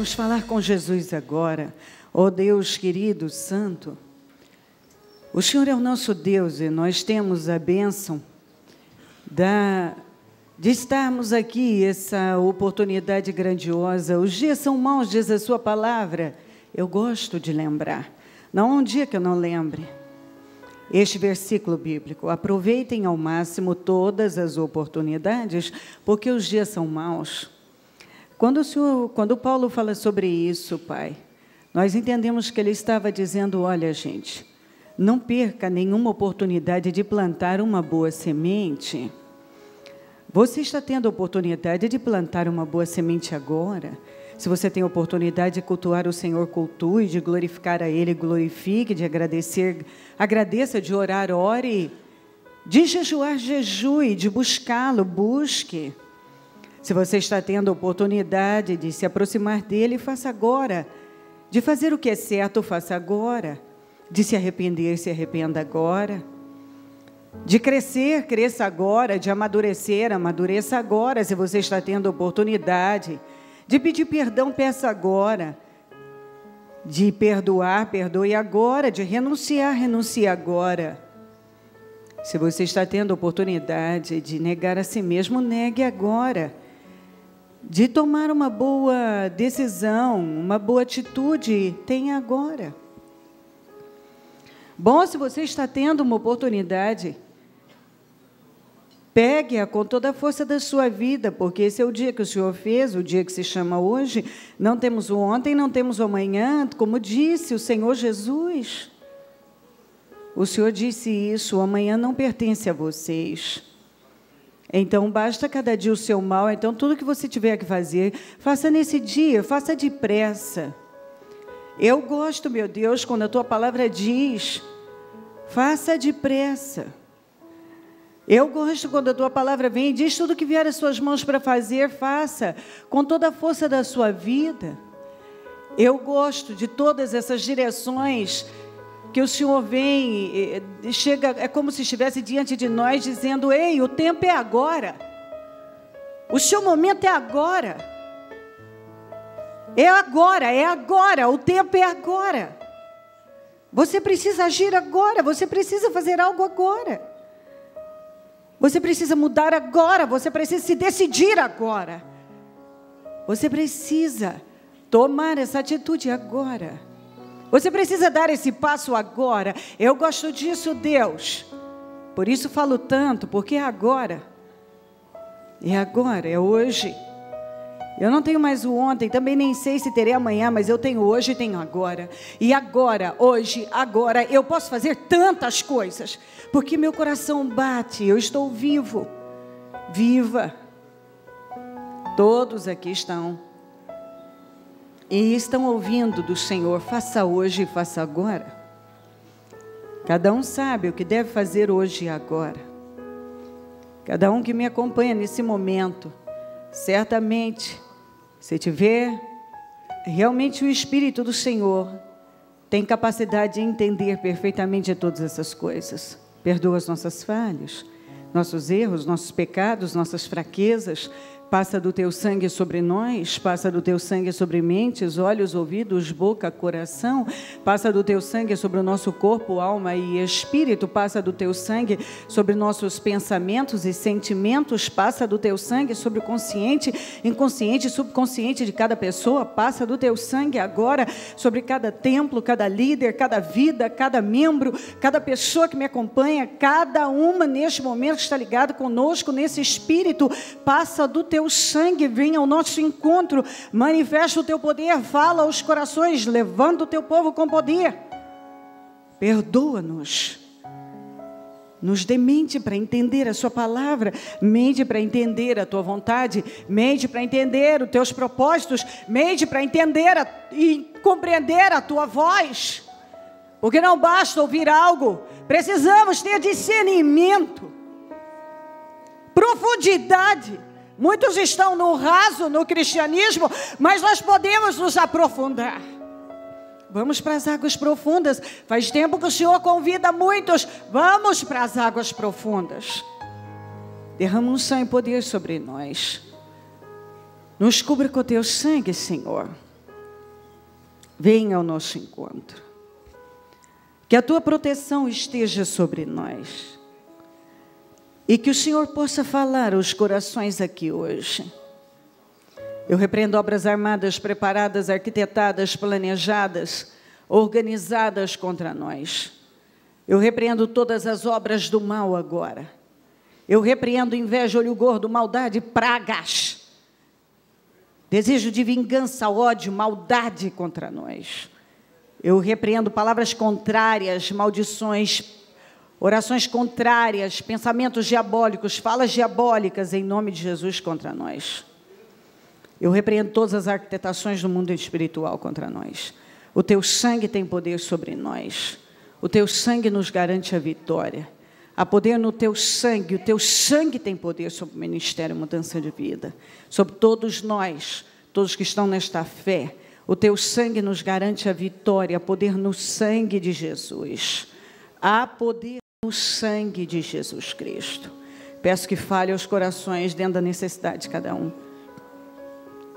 Vamos falar com Jesus agora. Ó Deus querido, santo, o Senhor é o nosso Deus e nós temos a bênção de estarmos aqui, essa oportunidade grandiosa. Os dias são maus, diz a sua palavra. Eu gosto de lembrar. Não há um dia que eu não lembre este versículo bíblico. Aproveitem ao máximo todas as oportunidades, porque os dias são maus. Quando Paulo fala sobre isso, Pai, nós entendemos que ele estava dizendo, olha, gente, não perca nenhuma oportunidade de plantar uma boa semente. Você está tendo a oportunidade de plantar uma boa semente agora. Se você tem a oportunidade de cultuar o Senhor, cultue, de glorificar a Ele, glorifique, de agradecer, agradeça, de orar, ore, de jejuar, jejue, de buscá-lo, busque. Se você está tendo a oportunidade de se aproximar dEle, faça agora. De fazer o que é certo, faça agora. De se arrependa agora. De crescer, cresça agora. De amadurecer, amadureça agora. Se você está tendo a oportunidade de pedir perdão, peça agora. De perdoar, perdoe agora. De renunciar, renuncie agora. Se você está tendo a oportunidade de negar a si mesmo, negue agora. De tomar uma boa decisão, uma boa atitude, tenha agora. Bom, se você está tendo uma oportunidade, pegue-a com toda a força da sua vida, porque esse é o dia que o Senhor fez, o dia que se chama hoje. Não temos o ontem, não temos o amanhã, como disse o Senhor Jesus. O Senhor disse isso, o amanhã não pertence a vocês. Então, basta cada dia o seu mal. Então, tudo que você tiver que fazer, faça nesse dia, faça depressa. Eu gosto, meu Deus, quando a Tua palavra diz, faça depressa. Eu gosto quando a Tua palavra vem e diz, tudo que vier às suas mãos para fazer, faça, com toda a força da sua vida. Eu gosto de todas essas direções que o Senhor vem, chega, é como se estivesse diante de nós, dizendo, ei, o tempo é agora. O seu momento é agora. É agora, o tempo é agora. Você precisa agir agora, você precisa fazer algo agora. Você precisa mudar agora, você precisa se decidir agora. Você precisa tomar essa atitude agora. Você precisa dar esse passo agora. Eu gosto disso, Deus. Por isso falo tanto, porque é agora. É agora, é hoje. Eu não tenho mais o ontem, também nem sei se terei amanhã, mas eu tenho hoje e tenho agora. E agora, hoje, agora, eu posso fazer tantas coisas, porque meu coração bate, eu estou vivo, viva. Todos aqui estão. E estão ouvindo do Senhor, faça hoje e faça agora. Cada um sabe o que deve fazer hoje e agora. Cada um que me acompanha nesse momento, certamente, se tiver realmente o Espírito do Senhor, tem capacidade de entender perfeitamente todas essas coisas. Perdoa as nossas falhas, nossos erros, nossos pecados, nossas fraquezas. Passa do teu sangue sobre nós, passa do teu sangue sobre mentes, olhos, ouvidos, boca, coração, passa do teu sangue sobre o nosso corpo, alma e espírito, passa do teu sangue sobre nossos pensamentos e sentimentos, passa do teu sangue sobre o consciente, inconsciente e subconsciente de cada pessoa, passa do teu sangue agora sobre cada templo, cada líder, cada vida, cada membro, cada pessoa que me acompanha, cada uma neste momento que está ligado conosco nesse espírito, passa do teu sangue, venha ao nosso encontro, manifesta o teu poder, fala aos corações, levanta o teu povo com poder, perdoa-nos, nos dê mente para entender a sua palavra, mente para entender a tua vontade, mente para entender os teus propósitos, mente para entender e compreender a tua voz, porque não basta ouvir algo, precisamos ter discernimento, profundidade. Muitos estão no raso, no cristianismo, mas nós podemos nos aprofundar. Vamos para as águas profundas. Faz tempo que o Senhor convida muitos. Vamos para as águas profundas. Derrama unção e poder sobre nós. Nos cubra com o teu sangue, Senhor. venha ao nosso encontro. Que a tua proteção esteja sobre nós. E que o Senhor possa falar aos corações aqui hoje. Eu repreendo obras armadas, preparadas, arquitetadas, planejadas, organizadas contra nós. Eu repreendo todas as obras do mal agora. Eu repreendo inveja, olho gordo, maldade, pragas. Desejo de vingança, ódio, maldade contra nós. Eu repreendo palavras contrárias, maldições, orações contrárias, pensamentos diabólicos, falas diabólicas em nome de Jesus contra nós. Eu repreendo todas as arquitetações do mundo espiritual contra nós. O teu sangue tem poder sobre nós. O teu sangue nos garante a vitória. Há poder no teu sangue. O teu sangue tem poder sobre o ministério Mudança de Vida. Sobre todos nós, todos que estão nesta fé. O teu sangue nos garante a vitória. Há poder no sangue de Jesus. Há poder no sangue de Jesus Cristo. Peço que fale aos corações dentro da necessidade de cada um.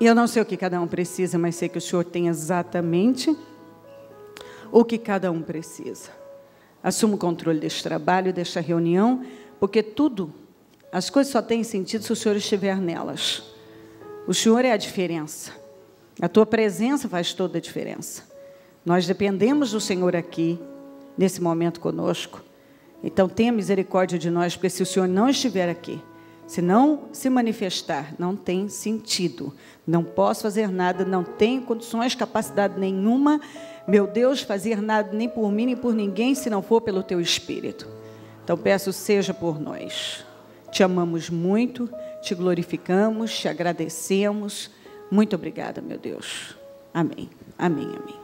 E eu não sei o que cada um precisa, mas sei que o Senhor tem exatamente o que cada um precisa. Assuma o controle deste trabalho, desta reunião, porque tudo, as coisas só têm sentido se o Senhor estiver nelas. O Senhor é a diferença. A tua presença faz toda a diferença. Nós dependemos do Senhor aqui, nesse momento conosco. Então, tenha misericórdia de nós, porque se o Senhor não estiver aqui, se não se manifestar, não tem sentido. Não posso fazer nada, não tenho condições, capacidade nenhuma, meu Deus, fazer nada nem por mim, nem por ninguém, se não for pelo teu Espírito. Então, peço, seja por nós. Te amamos muito, te glorificamos, te agradecemos. Muito obrigada, meu Deus. Amém, amém, amém.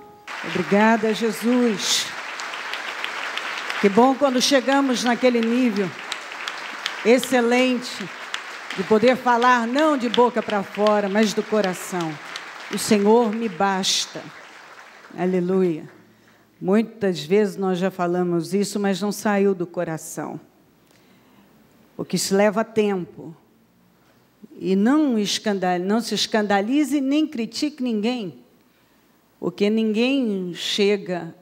Obrigada, Jesus. Que bom quando chegamos naquele nível excelente, de poder falar não de boca para fora, mas do coração. O Senhor me basta. Aleluia. Muitas vezes nós já falamos isso, mas não saiu do coração. Porque isso leva tempo. E não se escandalize, nem critique ninguém. Porque ninguém chega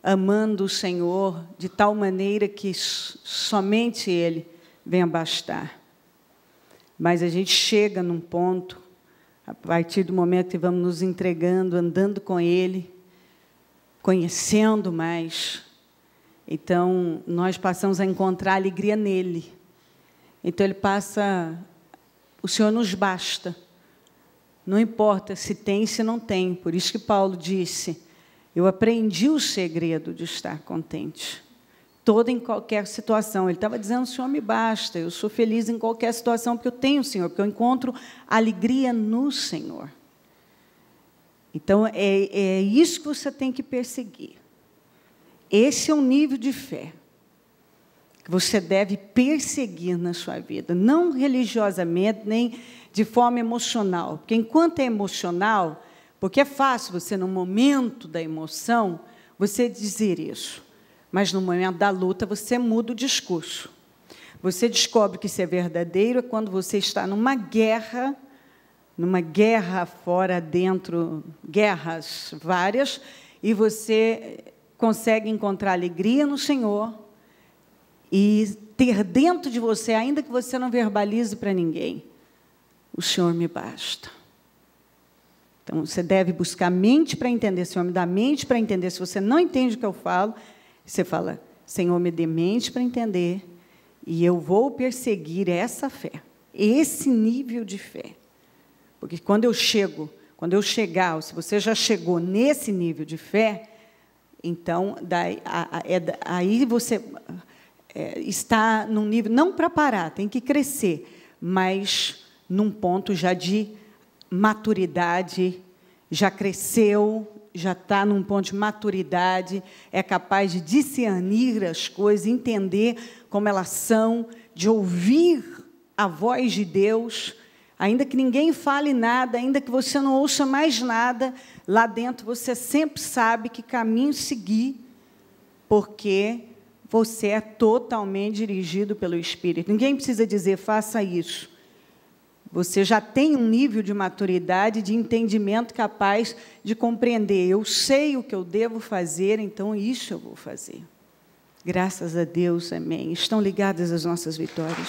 amando o Senhor de tal maneira que somente Ele venha bastar. Mas a gente chega num ponto, a partir do momento que vamos nos entregando, andando com Ele, conhecendo mais, então nós passamos a encontrar alegria nele. Então Ele passa, o Senhor nos basta. Não importa se tem, se não tem. Por isso que Paulo disse, eu aprendi o segredo de estar contente. Toda em qualquer situação. Ele estava dizendo, o Senhor me basta, eu sou feliz em qualquer situação, porque eu tenho o Senhor, porque eu encontro alegria no Senhor. Então, é isso que você tem que perseguir. Esse é um nível de fé que você deve perseguir na sua vida, não religiosamente, nem de forma emocional. Porque enquanto é emocional, porque é fácil você, no momento da emoção, você dizer isso. Mas, no momento da luta, você muda o discurso. Você descobre que isso é verdadeiro quando você está numa guerra fora, dentro, guerras várias, e você consegue encontrar alegria no Senhor e ter dentro de você, ainda que você não verbalize para ninguém, o Senhor me basta. Então, você deve buscar mente para entender. Senhor, me dá mente para entender. Se você não entende o que eu falo, você fala, Senhor, me dê mente para entender, e eu vou perseguir essa fé, esse nível de fé. Porque quando eu chegar, se você já chegou nesse nível de fé, então, aí você está num nível, não para parar, tem que crescer, mas num ponto já de maturidade, já cresceu, já está num ponto de maturidade, é capaz de discernir as coisas, entender como elas são, de ouvir a voz de Deus, ainda que ninguém fale nada, ainda que você não ouça mais nada, lá dentro você sempre sabe que caminho seguir, porque você é totalmente dirigido pelo Espírito. Ninguém precisa dizer, faça isso. Você já tem um nível de maturidade, de entendimento capaz de compreender. Eu sei o que eu devo fazer, então isso eu vou fazer. Graças a Deus, amém. Estão ligadas as nossas vitórias.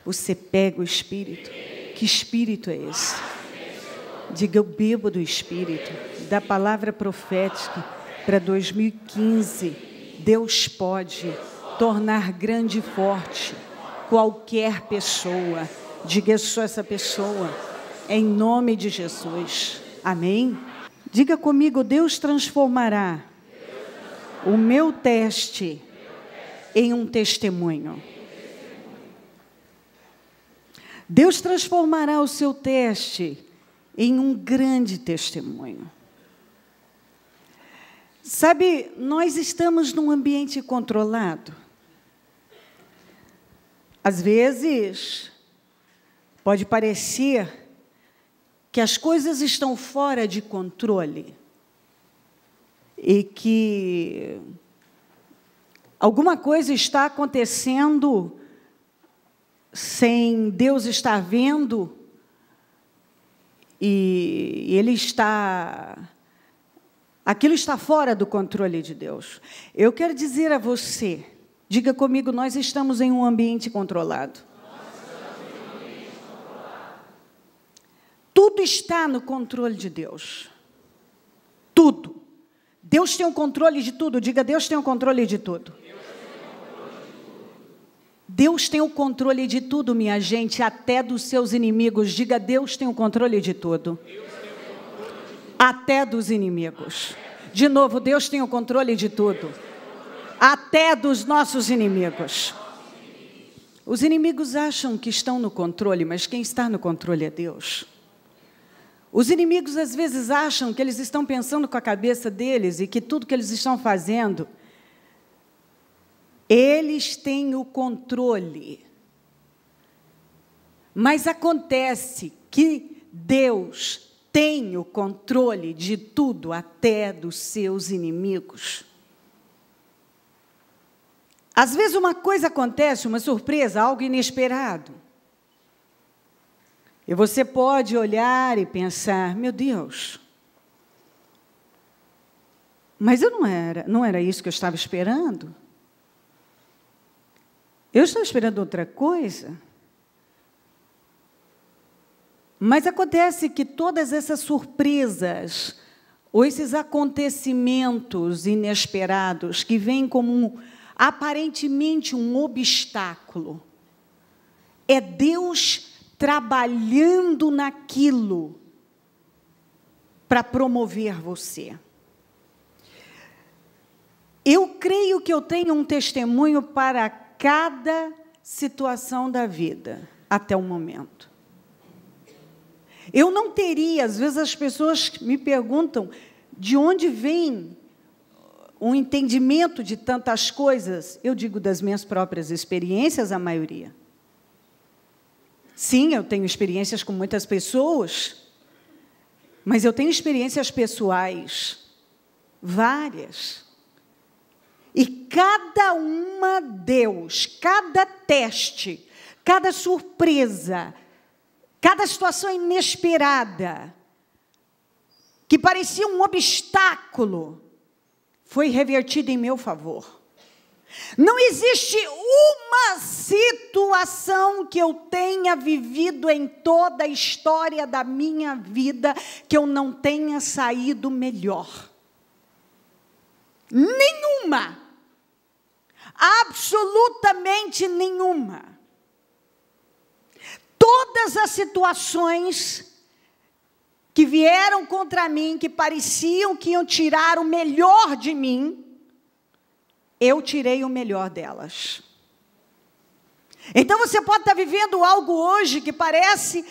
Você pega o Espírito. Que Espírito é esse? Diga, eu bebo do Espírito, da palavra profética para 2015. Deus pode tornar grande e forte qualquer pessoa. Diga, eu sou essa pessoa, em nome de Jesus. Amém? Diga comigo, Deus transformará o meu teste em um testemunho. Deus transformará o seu teste em um grande testemunho. Sabe, nós estamos num ambiente controlado. Às vezes, pode parecer que as coisas estão fora de controle e que alguma coisa está acontecendo sem Deus estar vendo e aquilo está fora do controle de Deus. Eu quero dizer a você, diga comigo, nós estamos em um ambiente controlado. Tudo está no controle de Deus. Tudo. Deus tem o controle de tudo. Diga, Deus tem o controle de tudo. Deus tem o controle de tudo, minha gente, até dos seus inimigos. Diga, Deus tem o controle de tudo. Até dos inimigos. De novo, Deus tem o controle de tudo. Até dos nossos inimigos. Os inimigos acham que estão no controle, mas quem está no controle é Deus. Os inimigos, às vezes, acham que eles estão pensando com a cabeça deles e que tudo que eles estão fazendo, eles têm o controle. Mas acontece que Deus tem o controle de tudo, até dos seus inimigos. Às vezes uma coisa acontece, uma surpresa, algo inesperado. E você pode olhar e pensar, meu Deus, mas não era isso que eu estava esperando. Eu estava esperando outra coisa. Mas acontece que todas essas surpresas, ou esses acontecimentos inesperados, que vêm como aparentemente um obstáculo, é Deus trabalhando naquilo para promover você. Eu creio que eu tenho um testemunho para cada situação da vida, até o momento. Eu não teria, às vezes as pessoas me perguntam de onde vem o entendimento de tantas coisas. Eu digo das minhas próprias experiências, a maioria. Sim, eu tenho experiências com muitas pessoas, mas eu tenho experiências pessoais, várias. E cada uma Deus, cada teste, cada surpresa, cada situação inesperada, que parecia um obstáculo, foi revertida em meu favor. Não existe uma situação que eu tenha vivido em toda a história da minha vida que eu não tenha saído melhor. Nenhuma. Absolutamente nenhuma. Todas as situações que vieram contra mim, que pareciam que iam tirar o melhor de mim, eu tirei o melhor delas. Então você pode estar vivendo algo hoje que parece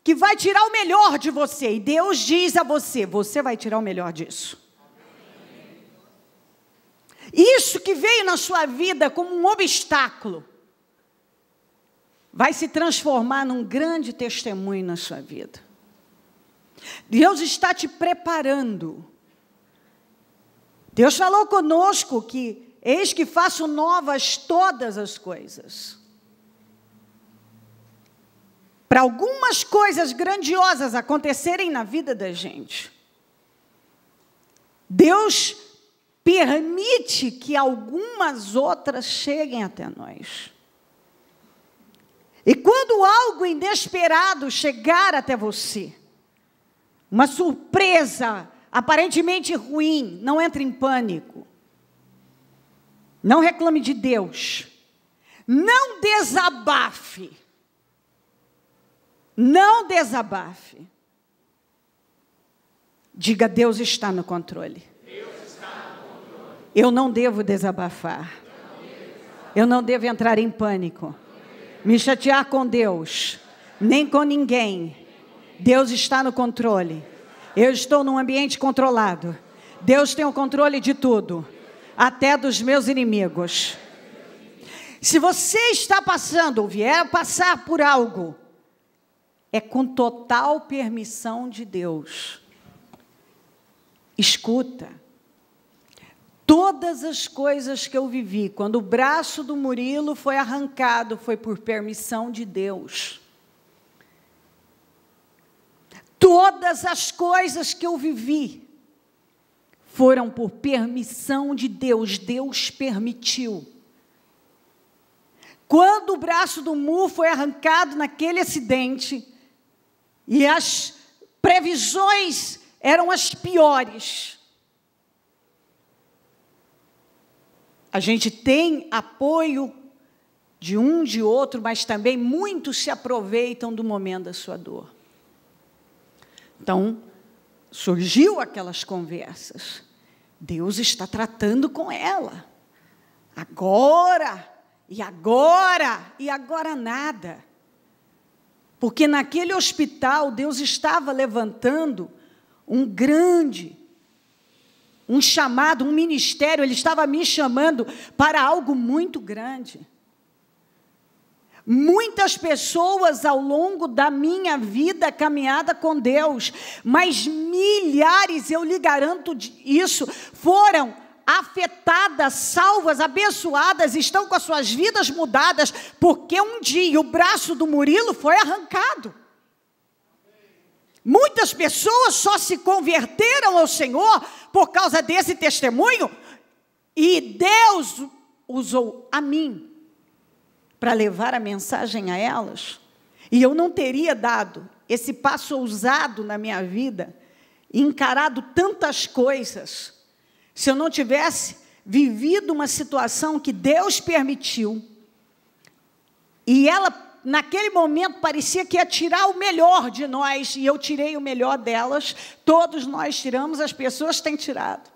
que vai tirar o melhor de você. E Deus diz a você, você vai tirar o melhor disso. Isso que veio na sua vida como um obstáculo, vai se transformar num grande testemunho na sua vida. Deus está te preparando. Deus falou conosco que eis que faço novas todas as coisas. para algumas coisas grandiosas acontecerem na vida da gente, Deus permite que algumas outras cheguem até nós. E quando algo inesperado chegar até você, uma surpresa aparentemente ruim, não entre em pânico. Não reclame de Deus. Não desabafe. Não desabafe. Diga: Deus está no controle. Eu não devo desabafar. Eu não devo entrar em pânico. Me chatear com Deus. Nem com ninguém. Deus está no controle. Eu estou num ambiente controlado. Deus tem o controle de tudo. Até dos meus inimigos. Se você está passando ou vier passar por algo, é com total permissão de Deus. Escuta. Todas as coisas que eu vivi, quando o braço do Murilo foi arrancado, foi por permissão de Deus. Todas as coisas que eu vivi foram por permissão de Deus. Deus permitiu. Quando o braço do Mu foi arrancado naquele acidente, e as previsões eram as piores, a gente tem apoio de um, de outro, mas também muitos se aproveitam do momento da sua dor. Então, surgiu aquelas conversas. Deus está tratando com ela. Agora, e agora nada. Porque naquele hospital, Deus estava levantando um chamado, um ministério. Ele estava me chamando para algo muito grande. Muitas pessoas ao longo da minha vida caminhada com Deus, mas milhares, eu lhe garanto isso, foram afetadas, salvas, abençoadas, estão com as suas vidas mudadas, porque um dia o braço do Murilo foi arrancado. Muitas pessoas só se converteram ao Senhor por causa desse testemunho, e Deus usou a mim para levar a mensagem a elas, e eu não teria dado esse passo ousado na minha vida, e encarado tantas coisas, se eu não tivesse vivido uma situação que Deus permitiu, e ela, naquele momento, parecia que ia tirar o melhor de nós, e eu tirei o melhor delas. Todos nós tiramos, as pessoas têm tirado.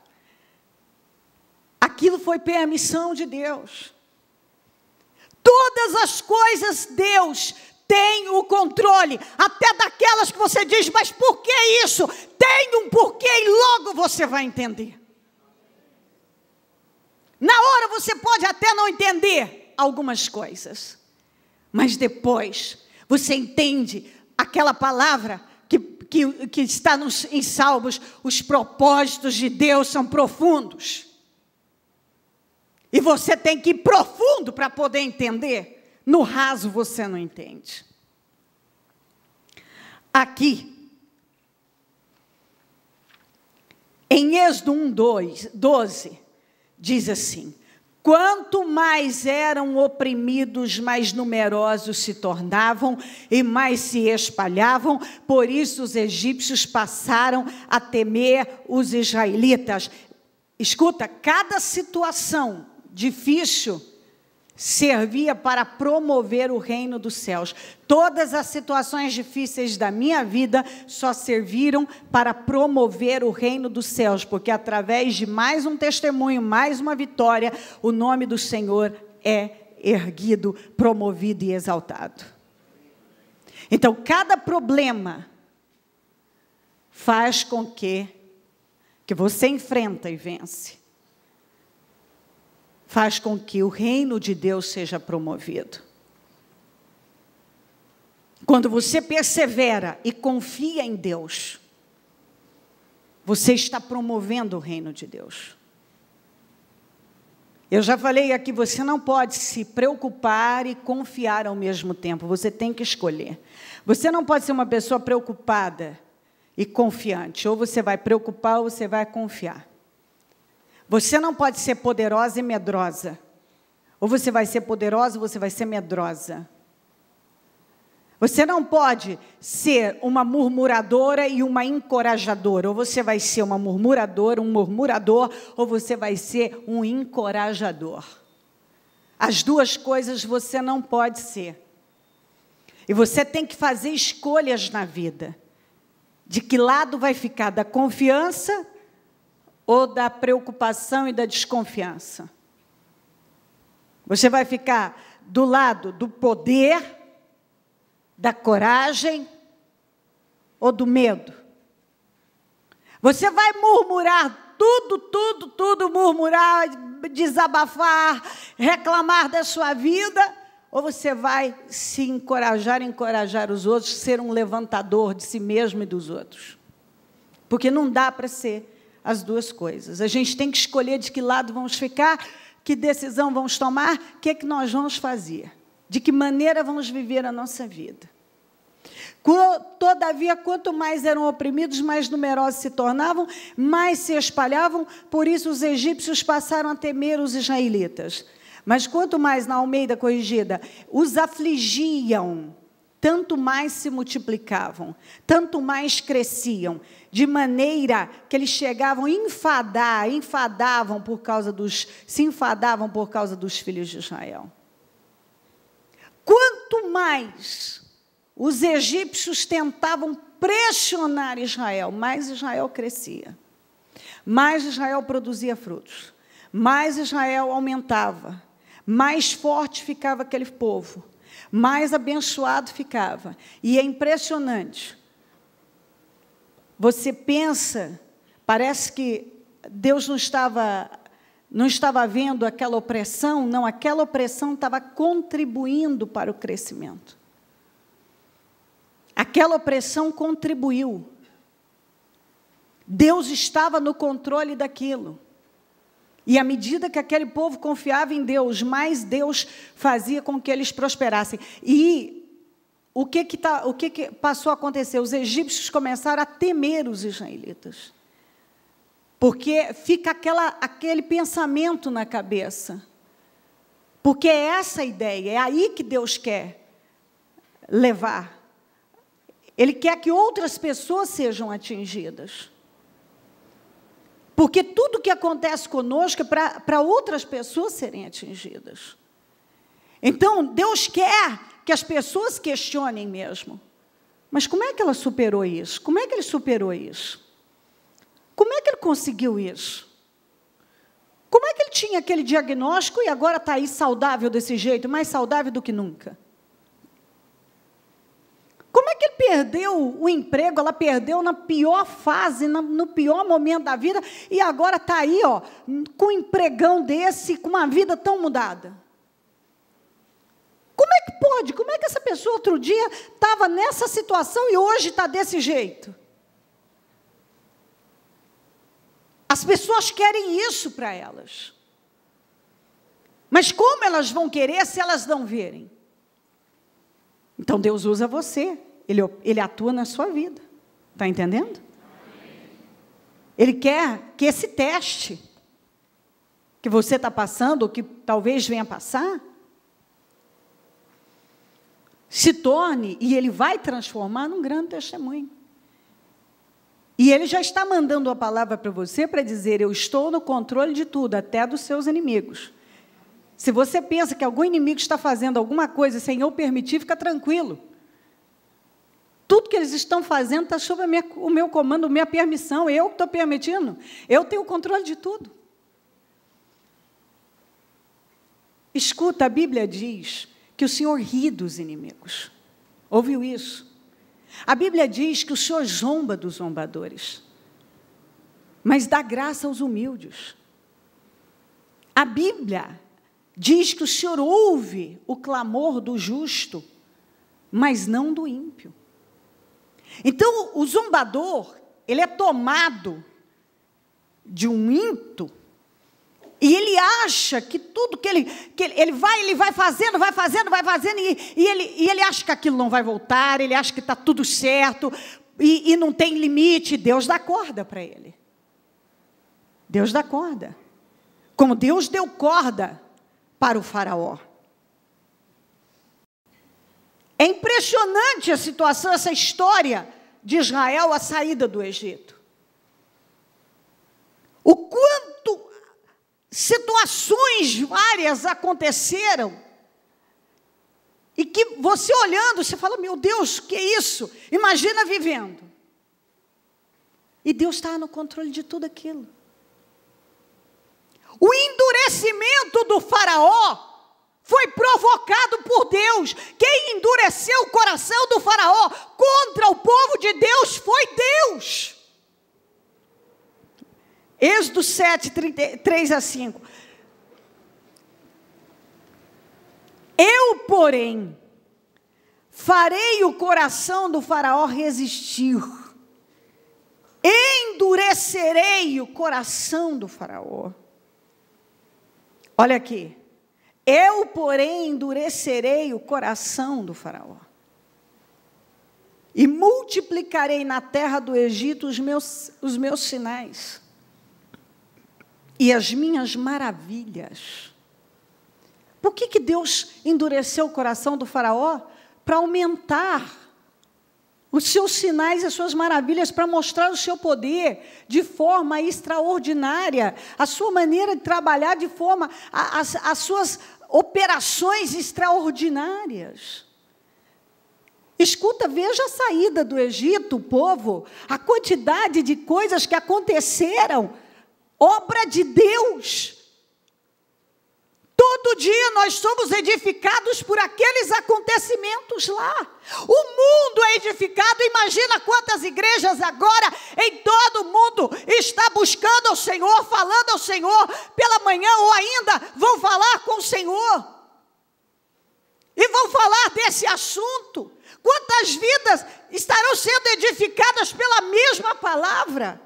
Aquilo foi permissão de Deus. Todas as coisas Deus tem o controle, até daquelas que você diz: mas por que isso? Tem um porquê e logo você vai entender. Na hora você pode até não entender algumas coisas, mas depois você entende aquela palavra que está em Salmos: os propósitos de Deus são profundos. E você tem que ir profundo para poder entender. No raso você não entende. Aqui, em Êxodo 1:12, diz assim: quanto mais eram oprimidos, mais numerosos se tornavam e mais se espalhavam. Por isso os egípcios passaram a temer os israelitas. Escuta, cada situação difícil servia para promover o reino dos céus. Todas as situações difíceis da minha vida só serviram para promover o reino dos céus, porque através de mais um testemunho, mais uma vitória, o nome do Senhor é erguido, promovido e exaltado. Então, cada problema faz com que você enfrenta e vence, faz com que o reino de Deus seja promovido. Quando você persevera e confia em Deus, você está promovendo o reino de Deus. Eu já falei aqui, você não pode se preocupar e confiar ao mesmo tempo. Você tem que escolher. Você não pode ser uma pessoa preocupada e confiante. Ou você vai preocupar ou você vai confiar. Você não pode ser poderosa e medrosa. Ou você vai ser poderosa ou você vai ser medrosa. Você não pode ser uma murmuradora e uma encorajadora. Ou você vai ser uma murmuradora, um murmurador, ou você vai ser um encorajador. As duas coisas você não pode ser. E você tem que fazer escolhas na vida. De que lado vai ficar? Da confiança ou da preocupação e da desconfiança? Você vai ficar do lado do poder, da coragem ou do medo? Você vai murmurar tudo, murmurar, desabafar, reclamar da sua vida, ou você vai se encorajar os outros, ser um levantador de si mesmo e dos outros? Porque não dá para ser as duas coisas. A gente tem que escolher de que lado vamos ficar, que decisão vamos tomar, o que é que nós vamos fazer. De que maneira vamos viver a nossa vida. Todavia, quanto mais eram oprimidos, mais numerosos se tornavam, mais se espalhavam, por isso os egípcios passaram a temer os israelitas. Mas quanto mais, na Almeida Corrigida, os afligiam, tanto mais se multiplicavam, tanto mais cresciam, de maneira que eles chegavam a se enfadavam por causa dos filhos de Israel. Quanto mais os egípcios tentavam pressionar Israel, mais Israel crescia, mais Israel produzia frutos, mais Israel aumentava, mais forte ficava aquele povo, mais abençoado ficava. E é impressionante. Você pensa, parece que Deus não estava vendo aquela opressão, não, aquela opressão estava contribuindo para o crescimento. Aquela opressão contribuiu. Deus estava no controle daquilo. E à medida que aquele povo confiava em Deus, mais Deus fazia com que eles prosperassem. E o que passou a acontecer? Os egípcios começaram a temer os israelitas. Porque fica aquele pensamento na cabeça. Porque é essa a ideia, é aí que Deus quer levar. Ele quer que outras pessoas sejam atingidas. Porque tudo que acontece conosco é para outras pessoas serem atingidas. Então, Deus quer que as pessoas questionem mesmo. Mas como é que ela superou isso? Como é que ele superou isso? Como é que ele conseguiu isso? Como é que ele tinha aquele diagnóstico e agora está aí saudável desse jeito, mais saudável do que nunca? Como é que ele perdeu o emprego? Ela perdeu na pior fase, no pior momento da vida, e agora está aí, com um empregão desse, com uma vida tão mudada. Como é que pode? Como é que essa pessoa outro dia estava nessa situação e hoje está desse jeito? As pessoas querem isso para elas. Mas como elas vão querer se elas não verem? Então, Deus usa você. Ele atua na sua vida. Está entendendo? Ele quer que esse teste que você está passando, ou que talvez venha passar, se torne, e Ele vai transformar num grande testemunho. E Ele já está mandando a palavra para você para dizer: eu estou no controle de tudo, até dos seus inimigos. Se você pensa que algum inimigo está fazendo alguma coisa sem eu permitir, fica tranquilo. Tudo que eles estão fazendo está sob o meu comando, a minha permissão. Eu que estou permitindo. Eu tenho o controle de tudo. Escuta, a Bíblia diz que o Senhor ri dos inimigos. Ouviu isso? A Bíblia diz que o Senhor zomba dos zombadores, mas dá graça aos humildes. A Bíblia diz que o Senhor ouve o clamor do justo, mas não do ímpio. Então, o zombador, ele é tomado de um ímpeto, E ele acha que tudo que ele vai fazendo, e ele acha que aquilo não vai voltar, ele acha que está tudo certo, e não tem limite. Deus dá corda para ele. Deus dá corda. Como Deus deu corda para o faraó. É impressionante a situação, essa história de Israel, a saída do Egito. O quanto situações várias aconteceram, e que você olhando, você fala, meu Deus, que é isso? Imagina vivendo. E Deus está no controle de tudo aquilo. O endurecimento do faraó foi provocado por Deus. Quem endureceu o coração do faraó contra o povo de Deus foi Deus. Êxodo 7, 3 a 5. Eu, porém, farei o coração do faraó resistir. Endurecerei o coração do faraó. Olha aqui. Eu, porém, endurecerei o coração do faraó. E multiplicarei na terra do Egito os meus sinais. E as minhas maravilhas. Por que Deus endureceu o coração do faraó? Para aumentar os seus sinais e as suas maravilhas, para mostrar o seu poder de forma extraordinária, a sua maneira de trabalhar de forma, as suas operações extraordinárias. Escuta, veja a saída do Egito, o povo, a quantidade de coisas que aconteceram, obra de Deus. Todo dia nós somos edificados por aqueles acontecimentos lá. O mundo é edificado. Imagina quantas igrejas agora em todo o mundo está buscando ao Senhor, falando ao Senhor pela manhã, ou ainda vão falar com o Senhor e vão falar desse assunto. Quantas vidas estarão sendo edificadas pela mesma palavra?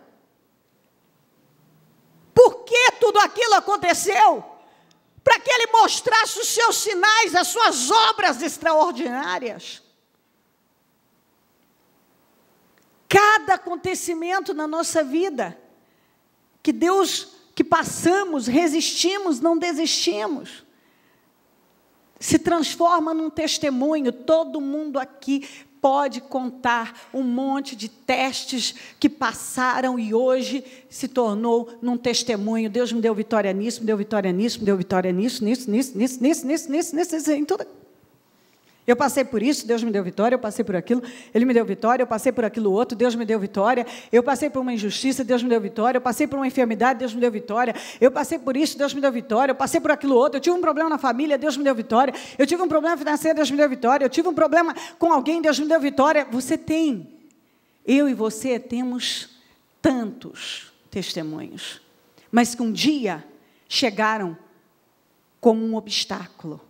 Por que tudo aquilo aconteceu? Para que Ele mostrasse os seus sinais, as suas obras extraordinárias. Cada acontecimento na nossa vida, que passamos, resistimos, não desistimos, se transforma num testemunho. Todo mundo aqui pode contar um monte de testes que passaram e hoje se tornou num testemunho. Deus me deu vitória nisso, me deu vitória nisso, me deu vitória nisso, nisso, em tudo. Eu passei por isso, Deus me deu vitória. Eu passei por aquilo, Ele me deu vitória. Eu passei por aquilo outro, Deus me deu vitória. Eu passei por uma injustiça, Deus me deu vitória. Eu passei por uma enfermidade, Deus me deu vitória. Eu passei por isso, Deus me deu vitória. Eu passei por aquilo outro, eu tive um problema na família, Deus me deu vitória. Eu tive um problema financeiro, Deus me deu vitória. Eu tive um problema com alguém, Deus me deu vitória. Você tem, eu e você temos tantos testemunhos, mas que um dia chegaram como um obstáculo,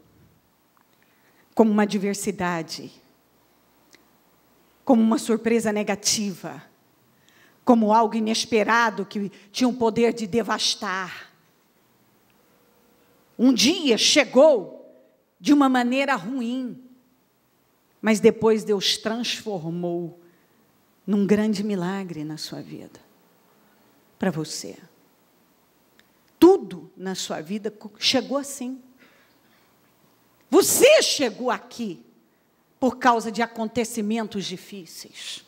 como uma adversidade, como uma surpresa negativa, como algo inesperado que tinha o poder de devastar. Um dia chegou de uma maneira ruim, mas depois Deus transformou num grande milagre na sua vida, para você. Tudo na sua vida chegou assim. Você chegou aqui por causa de acontecimentos difíceis.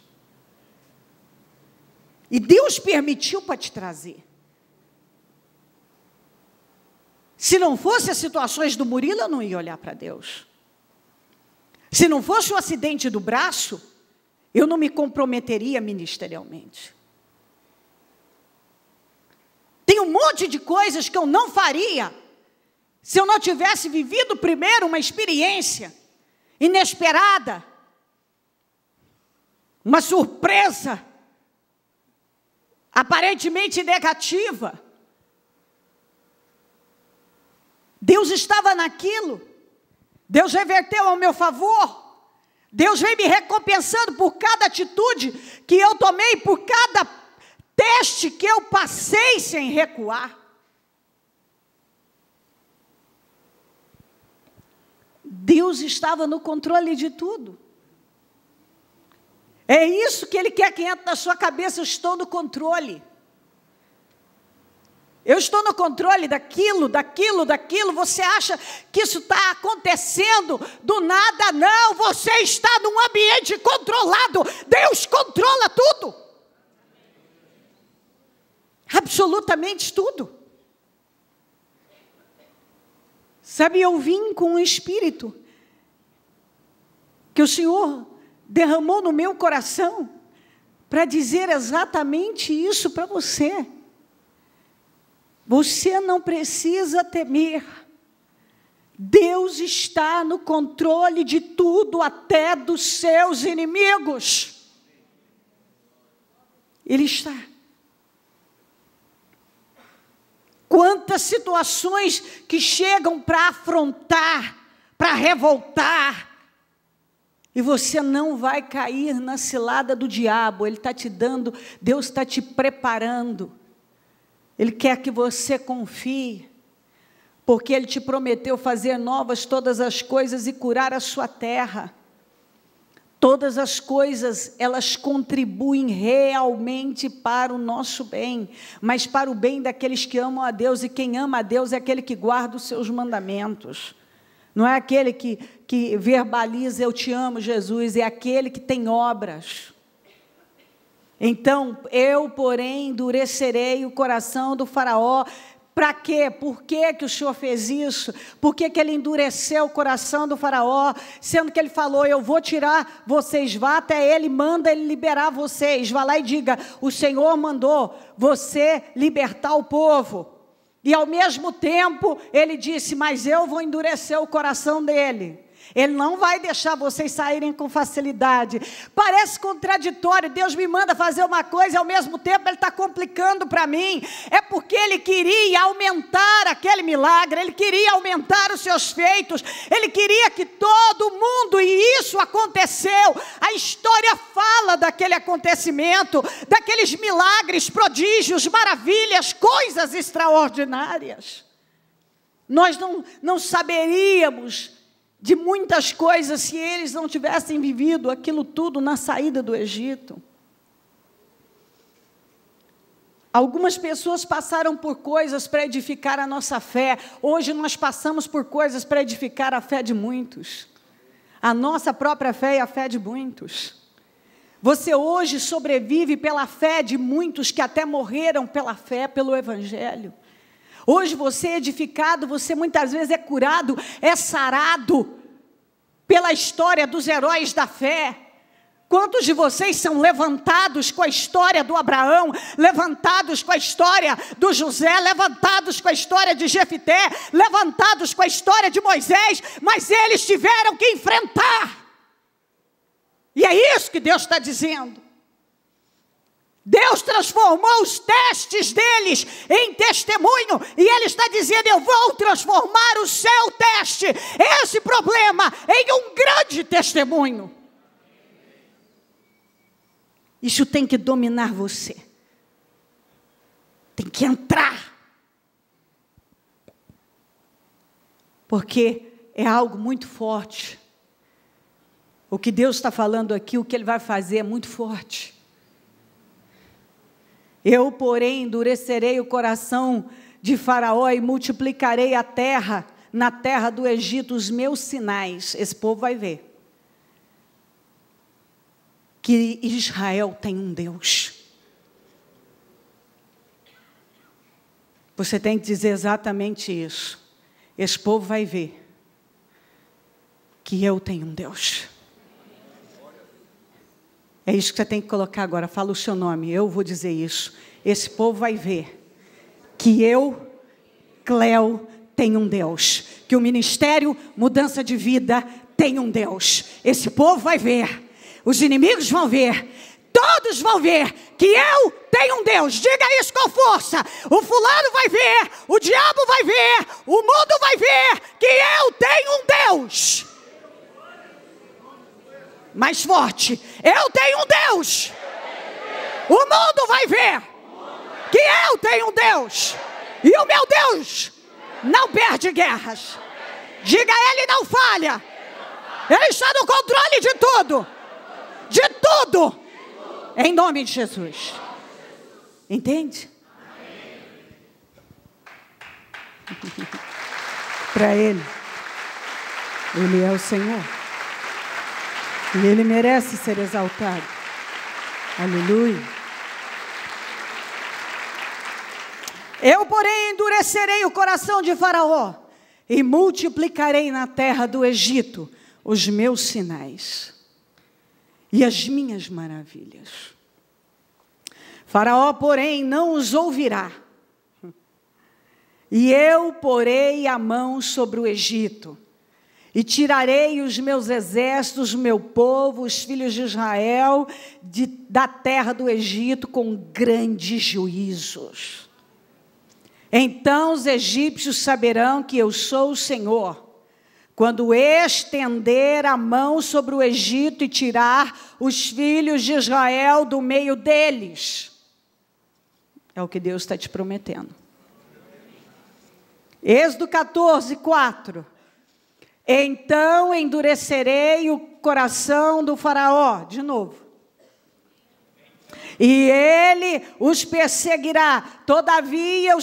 E Deus permitiu para te trazer. Se não fosse as situações do Murilo, eu não ia olhar para Deus. Se não fosse o acidente do braço, eu não me comprometeria ministerialmente. Tem um monte de coisas que eu não faria se eu não tivesse vivido primeiro uma experiência inesperada, uma surpresa, aparentemente negativa. Deus estava naquilo, Deus reverteu ao meu favor, Deus vem me recompensando por cada atitude que eu tomei, por cada teste que eu passei sem recuar. Deus estava no controle de tudo. É isso que Ele quer que entre na sua cabeça: eu estou no controle. Eu estou no controle daquilo. Você acha que isso está acontecendo do nada? Não, você está num ambiente controlado. Deus controla tudo. Absolutamente tudo. Sabe, eu vim com um espírito que o Senhor derramou no meu coração para dizer exatamente isso para você. Você não precisa temer. Deus está no controle de tudo, até dos seus inimigos. Ele está. Quantas situações que chegam para afrontar, para revoltar, e você não vai cair na cilada do diabo. Ele está te dando, Deus está te preparando. Ele quer que você confie, porque Ele te prometeu fazer novas todas as coisas e curar a sua terra. Todas as coisas, elas contribuem realmente para o nosso bem, mas para o bem daqueles que amam a Deus, e quem ama a Deus é aquele que guarda os seus mandamentos. Não é aquele que verbaliza: eu te amo, Jesus, é aquele que tem obras. Então, eu, porém, endurecerei o coração do faraó. Para quê? Por que o Senhor fez isso? Por que Ele endureceu o coração do faraó? Sendo que Ele falou: eu vou tirar vocês, vá até Ele, manda Ele liberar vocês. Vá lá e diga: o Senhor mandou você libertar o povo. E ao mesmo tempo, Ele disse: mas eu vou endurecer o coração dele. Ele não vai deixar vocês saírem com facilidade. Parece contraditório. Deus me manda fazer uma coisa e ao mesmo tempo Ele está complicando para mim. É porque Ele queria aumentar aquele milagre. Ele queria aumentar os seus feitos. Ele queria que todo mundo, e isso aconteceu. A história fala daquele acontecimento, daqueles milagres, prodígios, maravilhas, coisas extraordinárias. Nós não saberíamos de muitas coisas se eles não tivessem vivido aquilo tudo na saída do Egito. Algumas pessoas passaram por coisas para edificar a nossa fé. Hoje nós passamos por coisas para edificar a fé de muitos. A nossa própria fé e a fé de muitos. Você hoje sobrevive pela fé de muitos que até morreram pela fé, pelo Evangelho. Hoje você é edificado, você muitas vezes é curado, é sarado pela história dos heróis da fé. Quantos de vocês são levantados com a história do Abraão, levantados com a história do José, levantados com a história de Jefité, levantados com a história de Moisés, mas eles tiveram que enfrentar. E é isso que Deus está dizendo. Deus transformou os testes deles em testemunho, e Ele está dizendo: eu vou transformar o seu teste, esse problema, em um grande testemunho. Isso tem que dominar você, tem que entrar, porque é algo muito forte. O que Deus está falando aqui, o que Ele vai fazer é muito forte. Eu, porém, endurecerei o coração de Faraó e multiplicarei a terra, na terra do Egito, os meus sinais. Esse povo vai ver que Israel tem um Deus. Você tem que dizer exatamente isso. Esse povo vai ver que eu tenho um Deus. É isso que você tem que colocar agora. Fala o seu nome, eu vou dizer isso. Esse povo vai ver que eu, Cléo, tenho um Deus. Que o ministério Mudança de Vida tem um Deus. Esse povo vai ver. Os inimigos vão ver. Todos vão ver que eu tenho um Deus. Diga isso com força. O fulano vai ver. O diabo vai ver. O mundo vai ver que eu tenho um Deus. Mais forte, eu tenho um Deus. O mundo vai ver que eu tenho um Deus. E o meu Deus não perde guerras. Diga: Ele não falha. Ele está no controle de tudo. De tudo. Em nome de Jesus. Entende? Para Ele. Ele é o Senhor. E Ele merece ser exaltado. Aleluia. Eu, porém, endurecerei o coração de Faraó e multiplicarei na terra do Egito os meus sinais e as minhas maravilhas. Faraó, porém, não os ouvirá. E eu porei a mão sobre o Egito e tirarei os meus exércitos, o meu povo, os filhos de Israel, da terra do Egito com grandes juízos. Então os egípcios saberão que eu sou o Senhor, quando estender a mão sobre o Egito e tirar os filhos de Israel do meio deles. É o que Deus está te prometendo. Êxodo 14, 4. Então endurecerei o coração do Faraó, de novo, e ele os perseguirá, todavia eu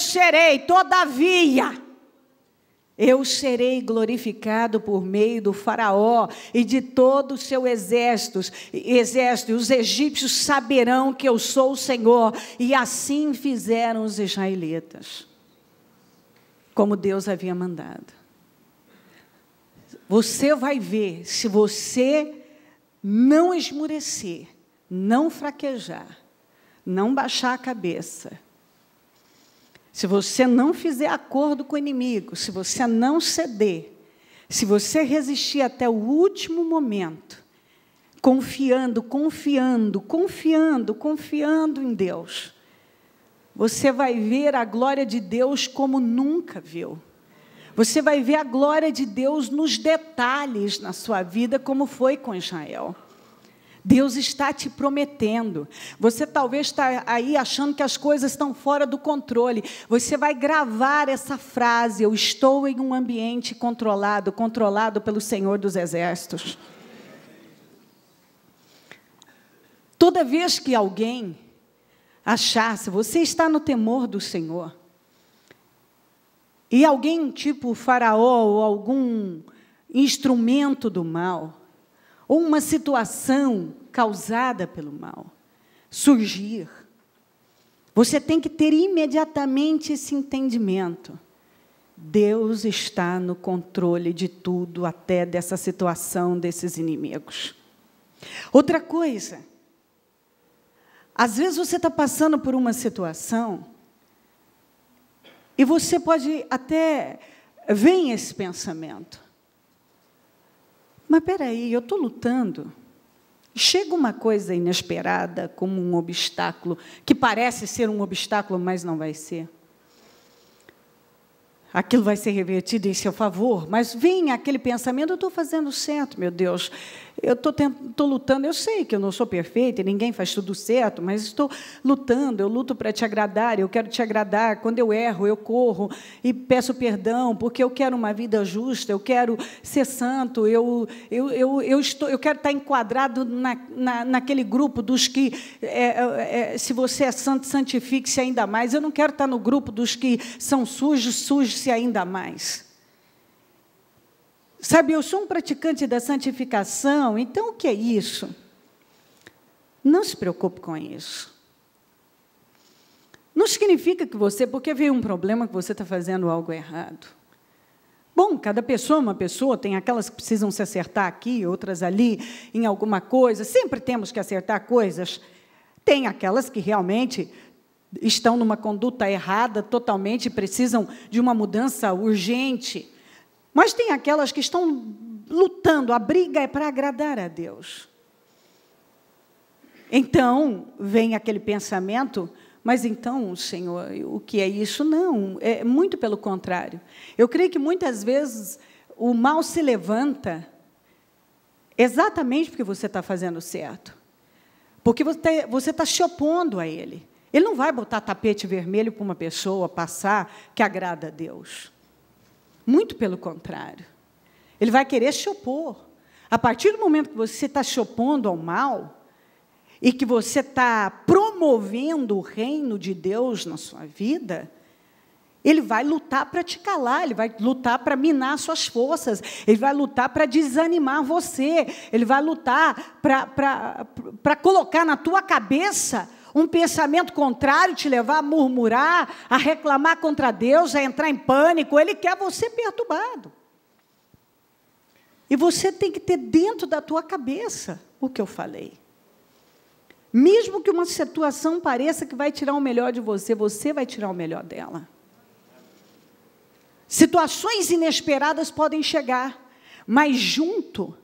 serei glorificado por meio do Faraó e de todo o seu exército, e os egípcios saberão que eu sou o Senhor. E assim fizeram os israelitas, como Deus havia mandado. Você vai ver, se você não esmurecer, não fraquejar, não baixar a cabeça, se você não fizer acordo com o inimigo, se você não ceder, se você resistir até o último momento, confiando em Deus, você vai ver a glória de Deus como nunca viu. Você vai ver a glória de Deus nos detalhes na sua vida, como foi com Israel. Deus está te prometendo. Você talvez está aí achando que as coisas estão fora do controle. Você vai gravar essa frase: eu estou em um ambiente controlado pelo Senhor dos Exércitos. Toda vez que alguém achar, se você está no temor do Senhor, e alguém tipo Faraó, ou algum instrumento do mal, ou uma situação causada pelo mal, surgir, você tem que ter imediatamente esse entendimento. Deus está no controle de tudo, até dessa situação, desses inimigos. Outra coisa, às vezes você está passando por uma situação, e você pode até ver esse pensamento. Mas espera aí, eu estou lutando. Chega uma coisa inesperada, como um obstáculo, que parece ser um obstáculo, mas não vai ser. Aquilo vai ser revertido em seu favor, mas vem aquele pensamento: eu estou fazendo certo, meu Deus, eu estou lutando, eu sei que eu não sou perfeita, e ninguém faz tudo certo, mas estou lutando, eu luto para te agradar, eu quero te agradar. Quando eu erro, eu corro e peço perdão, porque eu quero uma vida justa, eu quero ser santo, eu quero estar enquadrado naquele grupo dos que, se você é santo, santifique-se ainda mais. Eu não quero estar no grupo dos que são sujos, suje-se ainda mais. Sabe, eu sou um praticante da santificação, então o que é isso? Não se preocupe com isso. Não significa que porque veio um problema, que você está fazendo algo errado. Bom, cada pessoa é uma pessoa, tem aquelas que precisam se acertar aqui, outras ali, em alguma coisa. Sempre temos que acertar coisas. Tem aquelas que realmente estão numa conduta errada totalmente e precisam de uma mudança urgente. Mas tem aquelas que estão lutando, a briga é para agradar a Deus. Então, vem aquele pensamento: mas então, Senhor, o que é isso? Não, é muito pelo contrário. Eu creio que muitas vezes o mal se levanta exatamente porque você está fazendo certo. Porque você está se opondo a ele. Ele não vai botar tapete vermelho para uma pessoa passar que agrada a Deus. Muito pelo contrário. Ele vai querer se opor. A partir do momento que você está se opondo ao mal, e que você está promovendo o reino de Deus na sua vida, ele vai lutar para te calar, ele vai lutar para minar suas forças, ele vai lutar para desanimar você, ele vai lutar para colocar na tua cabeça um pensamento contrário, te levar a murmurar, a reclamar contra Deus, a entrar em pânico. Ele quer você perturbado. E você tem que ter dentro da tua cabeça o que eu falei. Mesmo que uma situação pareça que vai tirar o melhor de você, você vai tirar o melhor dela. Situações inesperadas podem chegar, mas junto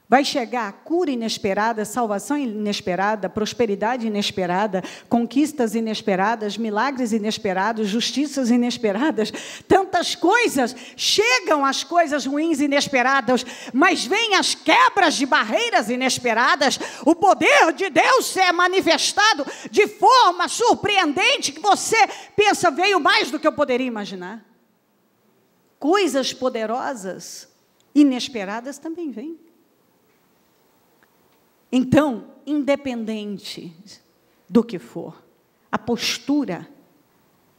vai chegar a cura inesperada, salvação inesperada, prosperidade inesperada, conquistas inesperadas, milagres inesperados, justiças inesperadas. Tantas coisas, chegam as coisas ruins inesperadas, mas vêm as quebras de barreiras inesperadas. O poder de Deus é manifestado de forma surpreendente, que você pensa, veio mais do que eu poderia imaginar. Coisas poderosas, inesperadas também vêm. Então, independente do que for, a postura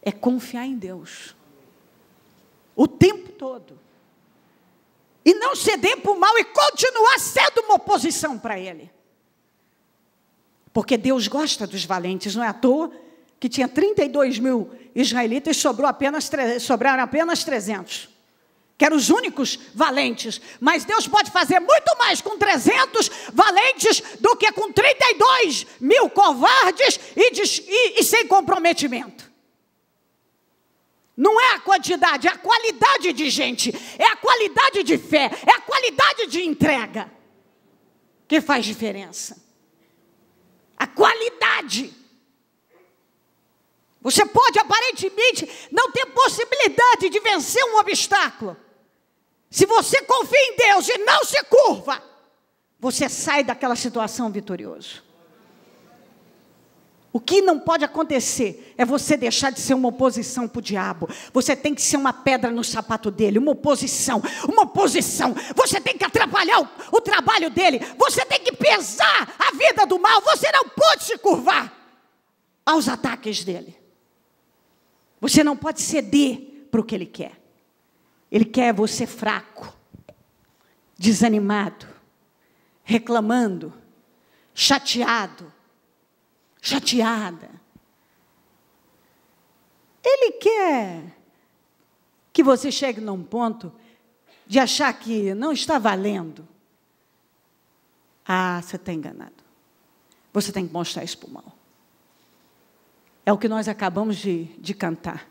é confiar em Deus. O tempo todo. E não ceder para o mal e continuar sendo uma oposição para ele. Porque Deus gosta dos valentes, não é à toa que tinha 32 mil israelitas e sobraram apenas 300. Que eram os únicos valentes. Mas Deus pode fazer muito mais com 300 valentes do que com 32 mil covardes e sem comprometimento. Não é a quantidade, é a qualidade de gente, é a qualidade de fé, é a qualidade de entrega que faz diferença. A qualidade. Você pode aparentemente não ter possibilidade de vencer um obstáculo. Se você confia em Deus e não se curva, você sai daquela situação vitorioso. O que não pode acontecer é você deixar de ser uma oposição para o diabo. Você tem que ser uma pedra no sapato dele, uma oposição. Você tem que atrapalhar o trabalho dele. Você tem que pesar a vida do mal. Você não pode se curvar aos ataques dele. Você não pode ceder para o que ele quer. Ele quer você fraco, desanimado, reclamando, chateado, chateada. Ele quer que você chegue num ponto de achar que não está valendo. Ah, você está enganado. Você tem que mostrar isso para o mal. É o que nós acabamos de cantar.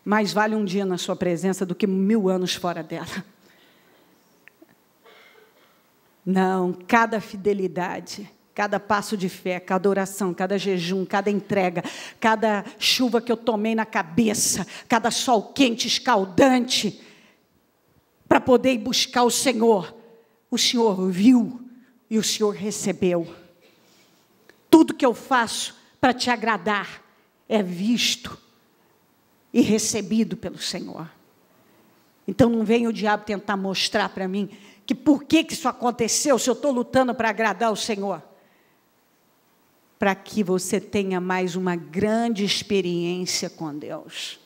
Mais vale um dia na sua presença do que 1000 anos fora dela. Não, cada fidelidade, cada passo de fé, cada oração, cada jejum, cada entrega, cada chuva que eu tomei na cabeça, cada sol quente, escaldante, para poder ir buscar o Senhor viu e o Senhor recebeu. Tudo que eu faço para te agradar é visto e recebido pelo Senhor. Então não vem o diabo tentar mostrar para mim que por que isso aconteceu, se eu estou lutando para agradar o Senhor. Para que você tenha mais uma grande experiência com Deus.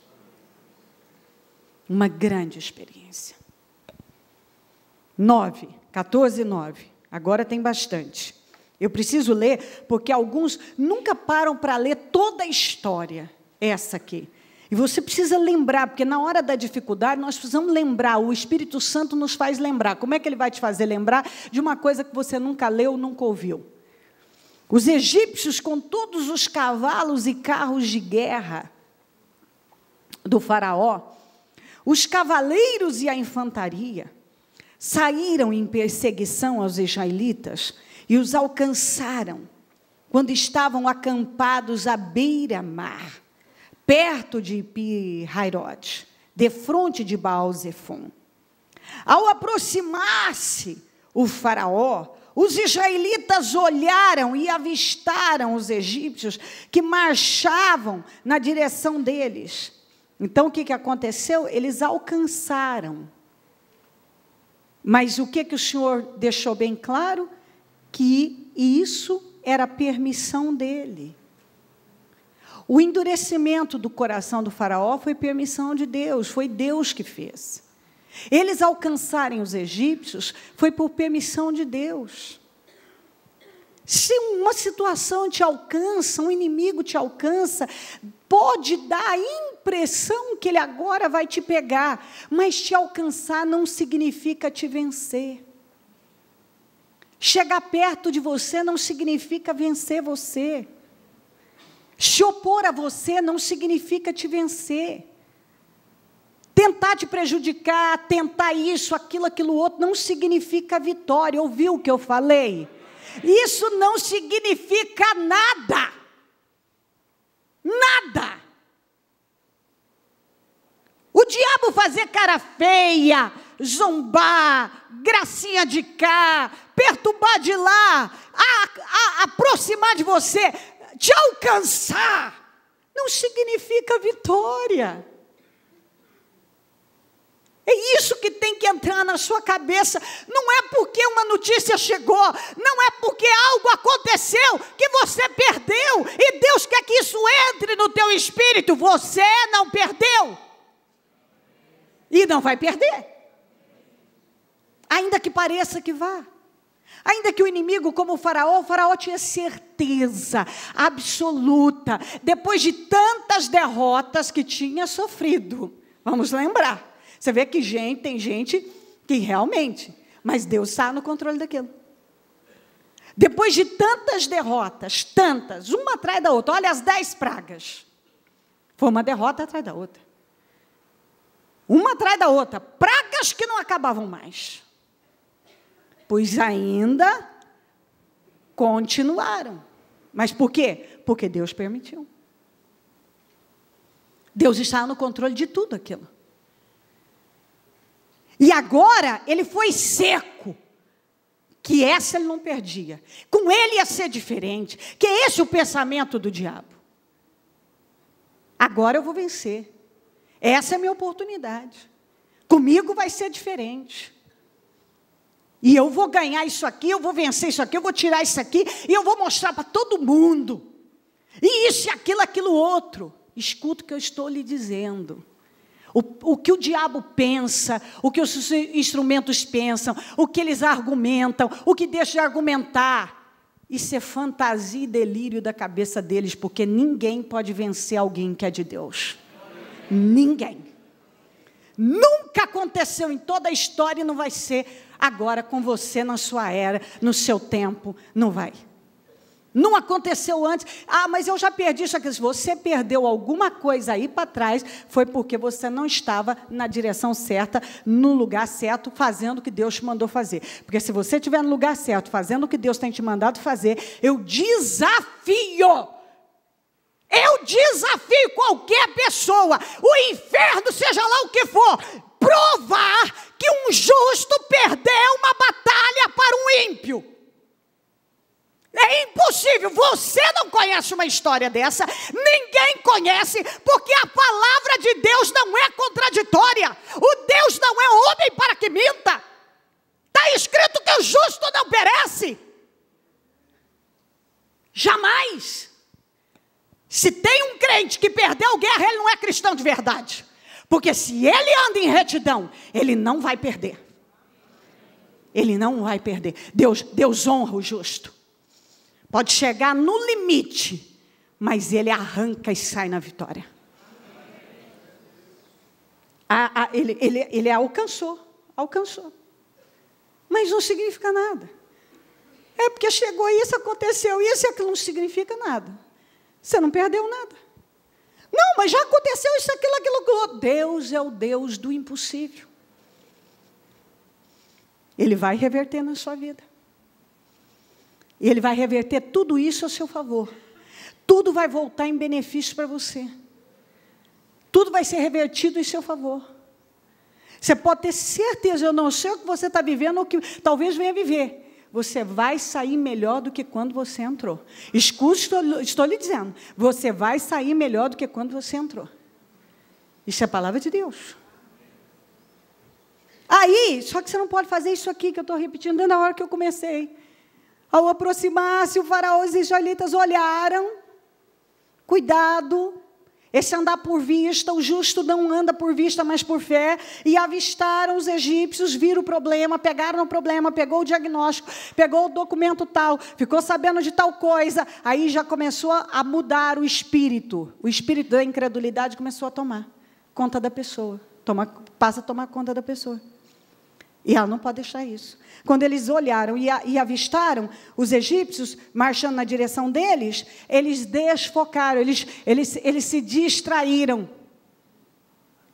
Uma grande experiência. 14:9. Agora tem bastante. Eu preciso ler, porque alguns nunca param para ler toda a história. Essa aqui. E você precisa lembrar, porque na hora da dificuldade nós precisamos lembrar, o Espírito Santo nos faz lembrar. Como é que ele vai te fazer lembrar de uma coisa que você nunca leu, nunca ouviu? Os egípcios, com todos os cavalos e carros de guerra do faraó, os cavaleiros e a infantaria, saíram em perseguição aos israelitas e os alcançaram quando estavam acampados à beira-mar, perto de Pi-Hairote, defronte de Baal-Zefon. Ao aproximar-se o faraó, os israelitas olharam e avistaram os egípcios que marchavam na direção deles. Então, o que aconteceu? Eles alcançaram Mas o que o Senhor deixou bem claro? Que isso era a permissão dele. O endurecimento do coração do faraó foi permissão de Deus, foi Deus que fez. Eles alcançarem os egípcios foi por permissão de Deus. Se uma situação te alcança, um inimigo te alcança, pode dar a impressão que ele agora vai te pegar, mas te alcançar não significa te vencer. Chegar perto de você não significa vencer você. Se opor a você não significa te vencer. Tentar te prejudicar, tentar isso, aquilo outro, não significa vitória. Ouviu o que eu falei? Isso não significa nada. Nada. O diabo fazer cara feia, zombar, gracinha de cá, perturbar de lá, aproximar de você, te alcançar, não significa vitória. É isso que tem que entrar na sua cabeça. Não é porque uma notícia chegou, não é porque algo aconteceu que você perdeu, e Deus quer que isso entre no teu espírito. Você não perdeu, e não vai perder, ainda que pareça que vá. Ainda que o inimigo, como o faraó tinha certeza absoluta, depois de tantas derrotas que tinha sofrido. Vamos lembrar. Você vê que tem gente que realmente, mas Deus está no controle daquilo. Depois de tantas derrotas, tantas, uma atrás da outra, olha as 10 pragas. Foi uma derrota atrás da outra. Uma atrás da outra, pragas que não acabavam mais. Pois ainda continuaram. Mas por quê? Porque Deus permitiu. Deus está no controle de tudo aquilo. E agora ele foi seco, que essa ele não perdia. Com ele ia ser diferente, que esse é o pensamento do diabo. Agora eu vou vencer. Essa é a minha oportunidade. Comigo vai ser diferente. E eu vou ganhar isso aqui, eu vou vencer isso aqui, eu vou tirar isso aqui, e eu vou mostrar para todo mundo. E isso, aquilo outro. Escuta o que eu estou lhe dizendo. O que o diabo pensa, o que os instrumentos pensam, o que eles argumentam, o que deixa de argumentar. Isso é fantasia e delírio da cabeça deles, porque ninguém pode vencer alguém que é de Deus. Ninguém. Nunca aconteceu em toda a história e não vai ser agora com você na sua era, no seu tempo, não vai. Não aconteceu antes. Mas eu já perdi isso aqui. Se você perdeu alguma coisa aí para trás, foi porque você não estava na direção certa, no lugar certo, fazendo o que Deus te mandou fazer. Porque se você estiver no lugar certo, fazendo o que Deus tem te mandado fazer, eu desafio qualquer pessoa, o inferno, seja lá o que for, provar que um justo perdeu uma batalha para um ímpio. É impossível, você não conhece uma história dessa, ninguém conhece, porque a palavra de Deus não é contraditória, o Deus não é homem para que minta, está escrito que o justo não perece, jamais. Se tem um crente que perdeu guerra, ele não é cristão de verdade, porque se ele anda em retidão, ele não vai perder, ele não vai perder. Deus honra o justo. Pode chegar no limite, mas ele arranca e sai na vitória. Ele alcançou. Mas não significa nada. É porque chegou isso, aconteceu isso, e aquilo não significa nada. Você não perdeu nada. Não, mas já aconteceu isso, aquilo. Deus é o Deus do impossível. Ele vai reverter na sua vida. E Ele vai reverter tudo isso a seu favor. Tudo vai voltar em benefício para você. Tudo vai ser revertido em seu favor. Você pode ter certeza, eu não sei o que você está vivendo, ou que talvez venha viver. Você vai sair melhor do que quando você entrou. Escute, estou lhe dizendo. Você vai sair melhor do que quando você entrou. Isso é a palavra de Deus. Aí, só que você não pode fazer isso aqui, que eu estou repetindo desde a hora que eu comecei. Ao aproximar-se, o faraó e os israelitas olharam, cuidado, esse andar por vista, o justo não anda por vista, mas por fé, e avistaram os egípcios, viram o problema, pegaram o problema, pegou o diagnóstico, pegou o documento tal, ficou sabendo de tal coisa, aí já começou a mudar o espírito da incredulidade começou a tomar conta da pessoa, passa a tomar conta da pessoa. E ela não pode deixar isso. Quando eles olharam e avistaram os egípcios marchando na direção deles, eles desfocaram, eles se distraíram.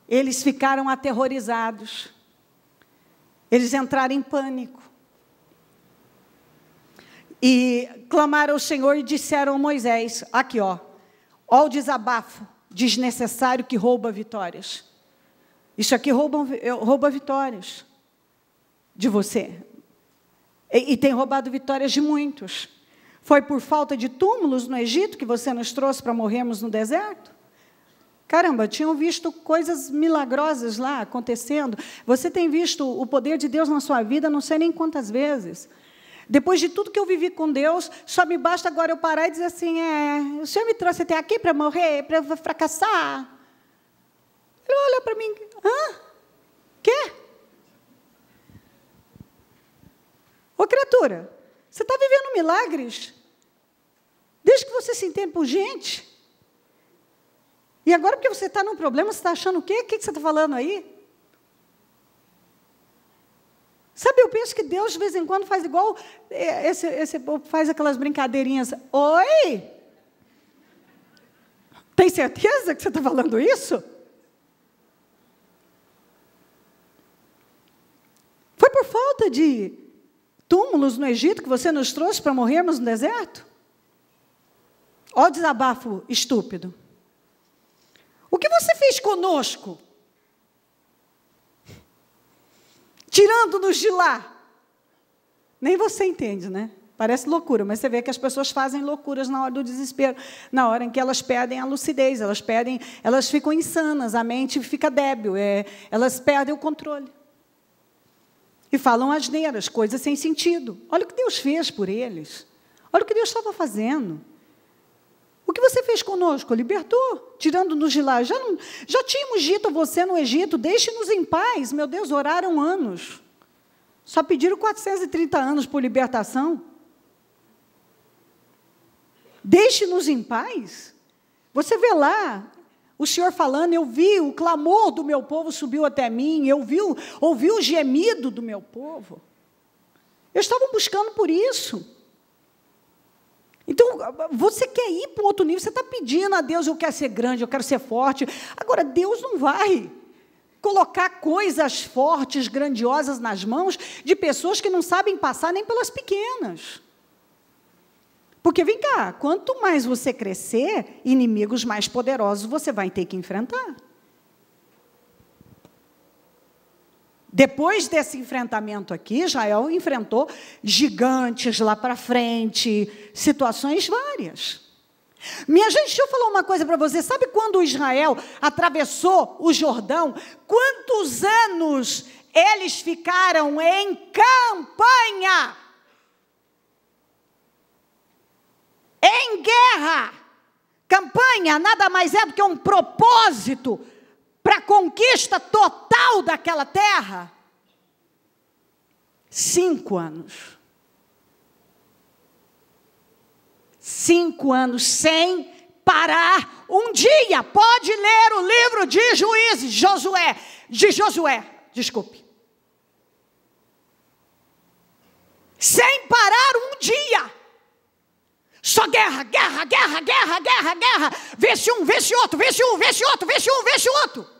Eles ficaram aterrorizados. Eles entraram em pânico. E clamaram ao Senhor e disseram a Moisés, aqui ó o desabafo desnecessário que rouba vitórias. Isso aqui rouba vitórias de você. E tem roubado vitórias de muitos. Foi por falta de túmulos no Egito que você nos trouxe para morrermos no deserto? Caramba, tinham visto coisas milagrosas lá acontecendo. Você tem visto o poder de Deus na sua vida, não sei nem quantas vezes. Depois de tudo que eu vivi com Deus, só me basta agora eu parar e dizer assim, o Senhor me trouxe até aqui para morrer, para fracassar? Ele olha para mim, quê? Ô criatura, você está vivendo milagres? Desde que você se entende por gente. E agora porque você está num problema, você está achando o quê? O que você está falando aí? Sabe, eu penso que Deus, de vez em quando, faz igual, faz aquelas brincadeirinhas. Oi? Tem certeza que você está falando isso? Foi por falta de túmulos no Egito que você nos trouxe para morrermos no deserto? Ó desabafo estúpido. O que você fez conosco? Tirando-nos de lá. Nem você entende, né? Parece loucura, mas você vê que as pessoas fazem loucuras na hora do desespero, na hora em que elas perdem a lucidez, elas ficam insanas, a mente fica débil, elas perdem o controle. E falam asneiras, coisas sem sentido. Olha o que Deus fez por eles. Olha o que Deus estava fazendo. O que você fez conosco? Libertou, tirando-nos de lá. Já tínhamos dito a você no Egito, deixe-nos em paz. Meu Deus, oraram anos. Só pediram 430 anos por libertação. Deixe-nos em paz. Você vê lá o Senhor falando, eu vi o clamor do meu povo subiu até mim, ouvi o gemido do meu povo. Eles estavam buscando por isso. Então, você quer ir para um outro nível, você está pedindo a Deus, eu quero ser grande, eu quero ser forte. Agora, Deus não vai colocar coisas fortes, grandiosas nas mãos de pessoas que não sabem passar nem pelas pequenas. Porque, vem cá, quanto mais você crescer, inimigos mais poderosos você vai ter que enfrentar. Depois desse enfrentamento aqui, Israel enfrentou gigantes lá para frente, situações várias. Minha gente, deixa eu falar uma coisa para você. Sabe quando Israel atravessou o Jordão? Quantos anos eles ficaram em campanha? Em guerra. Campanha nada mais é do que um propósito para a conquista total daquela terra. 5 anos. 5 anos sem parar um dia. Pode ler o livro de Juízes, Josué, desculpe. Sem parar um dia. Só guerra, guerra, guerra, guerra, guerra, guerra. Vê-se um, vê-se outro, vê-se um, vê-se outro, vê-se um, vê-se outro.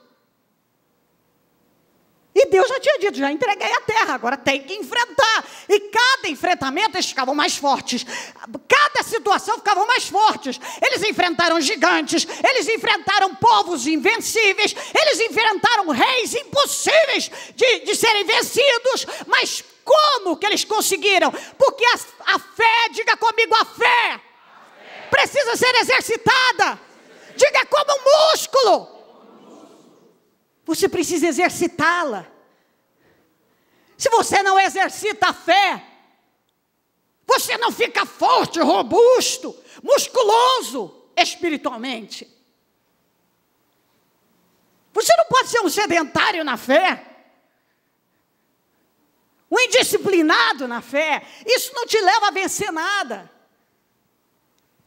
E Deus já tinha dito, já entreguei a terra, agora tem que enfrentar. E cada enfrentamento eles ficavam mais fortes. Cada situação ficavam mais fortes. Eles enfrentaram gigantes, eles enfrentaram povos invencíveis, eles enfrentaram reis impossíveis de serem vencidos. Mas como que eles conseguiram? Porque a fé, diga comigo, a fé precisa ser exercitada. Diga como um músculo. Você precisa exercitá-la. Se você não exercita a fé, você não fica forte, robusto, musculoso espiritualmente. Você não pode ser um sedentário na fé, um indisciplinado na fé. Isso não te leva a vencer nada.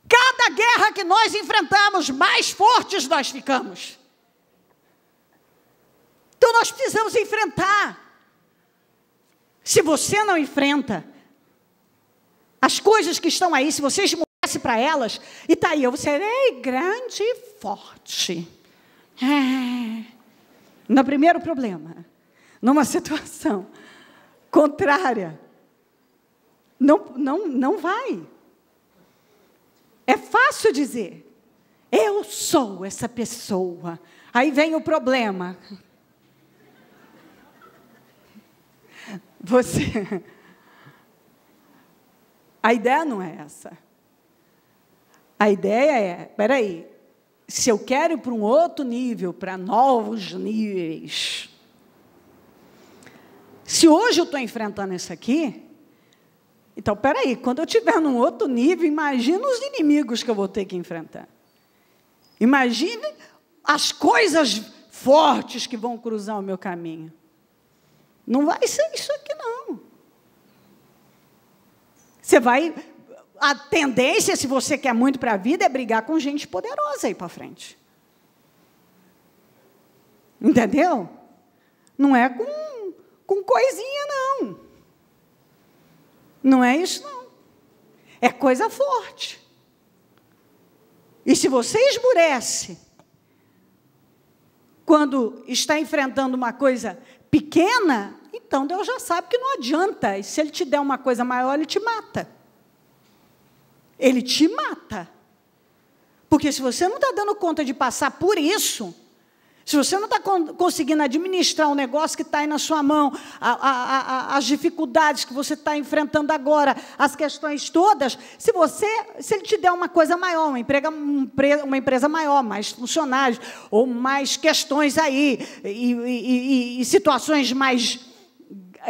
Cada guerra que nós enfrentamos, mais fortes nós ficamos. Então nós precisamos enfrentar. Se você não enfrenta as coisas que estão aí, se você esmorece para elas, e está aí, eu serei grande e forte. No primeiro problema, numa situação contrária, não vai. É fácil dizer, eu sou essa pessoa. Aí vem o problema. A ideia não é essa. A ideia é, espera aí, se eu quero ir para um outro nível, para novos níveis, se hoje eu estou enfrentando isso aqui, então, espera aí, quando eu estiver num outro nível, imagina os inimigos que eu vou ter que enfrentar. Imagine as coisas fortes que vão cruzar o meu caminho. Não vai ser isso aqui, não. A tendência, se você quer muito para a vida, é brigar com gente poderosa aí para frente. Entendeu? Não é com coisinha, não. Não é isso, não. É coisa forte. E se você esmurece quando está enfrentando uma coisa pequena, então Deus já sabe que não adianta. E se Ele te der uma coisa maior, Ele te mata. Ele te mata. Porque se você não está dando conta de passar por isso, se você não está conseguindo administrar um negócio que está aí na sua mão, as dificuldades que você está enfrentando agora, as questões todas, se Ele te der uma coisa maior, uma empresa maior, mais funcionários, ou mais questões aí, e situações mais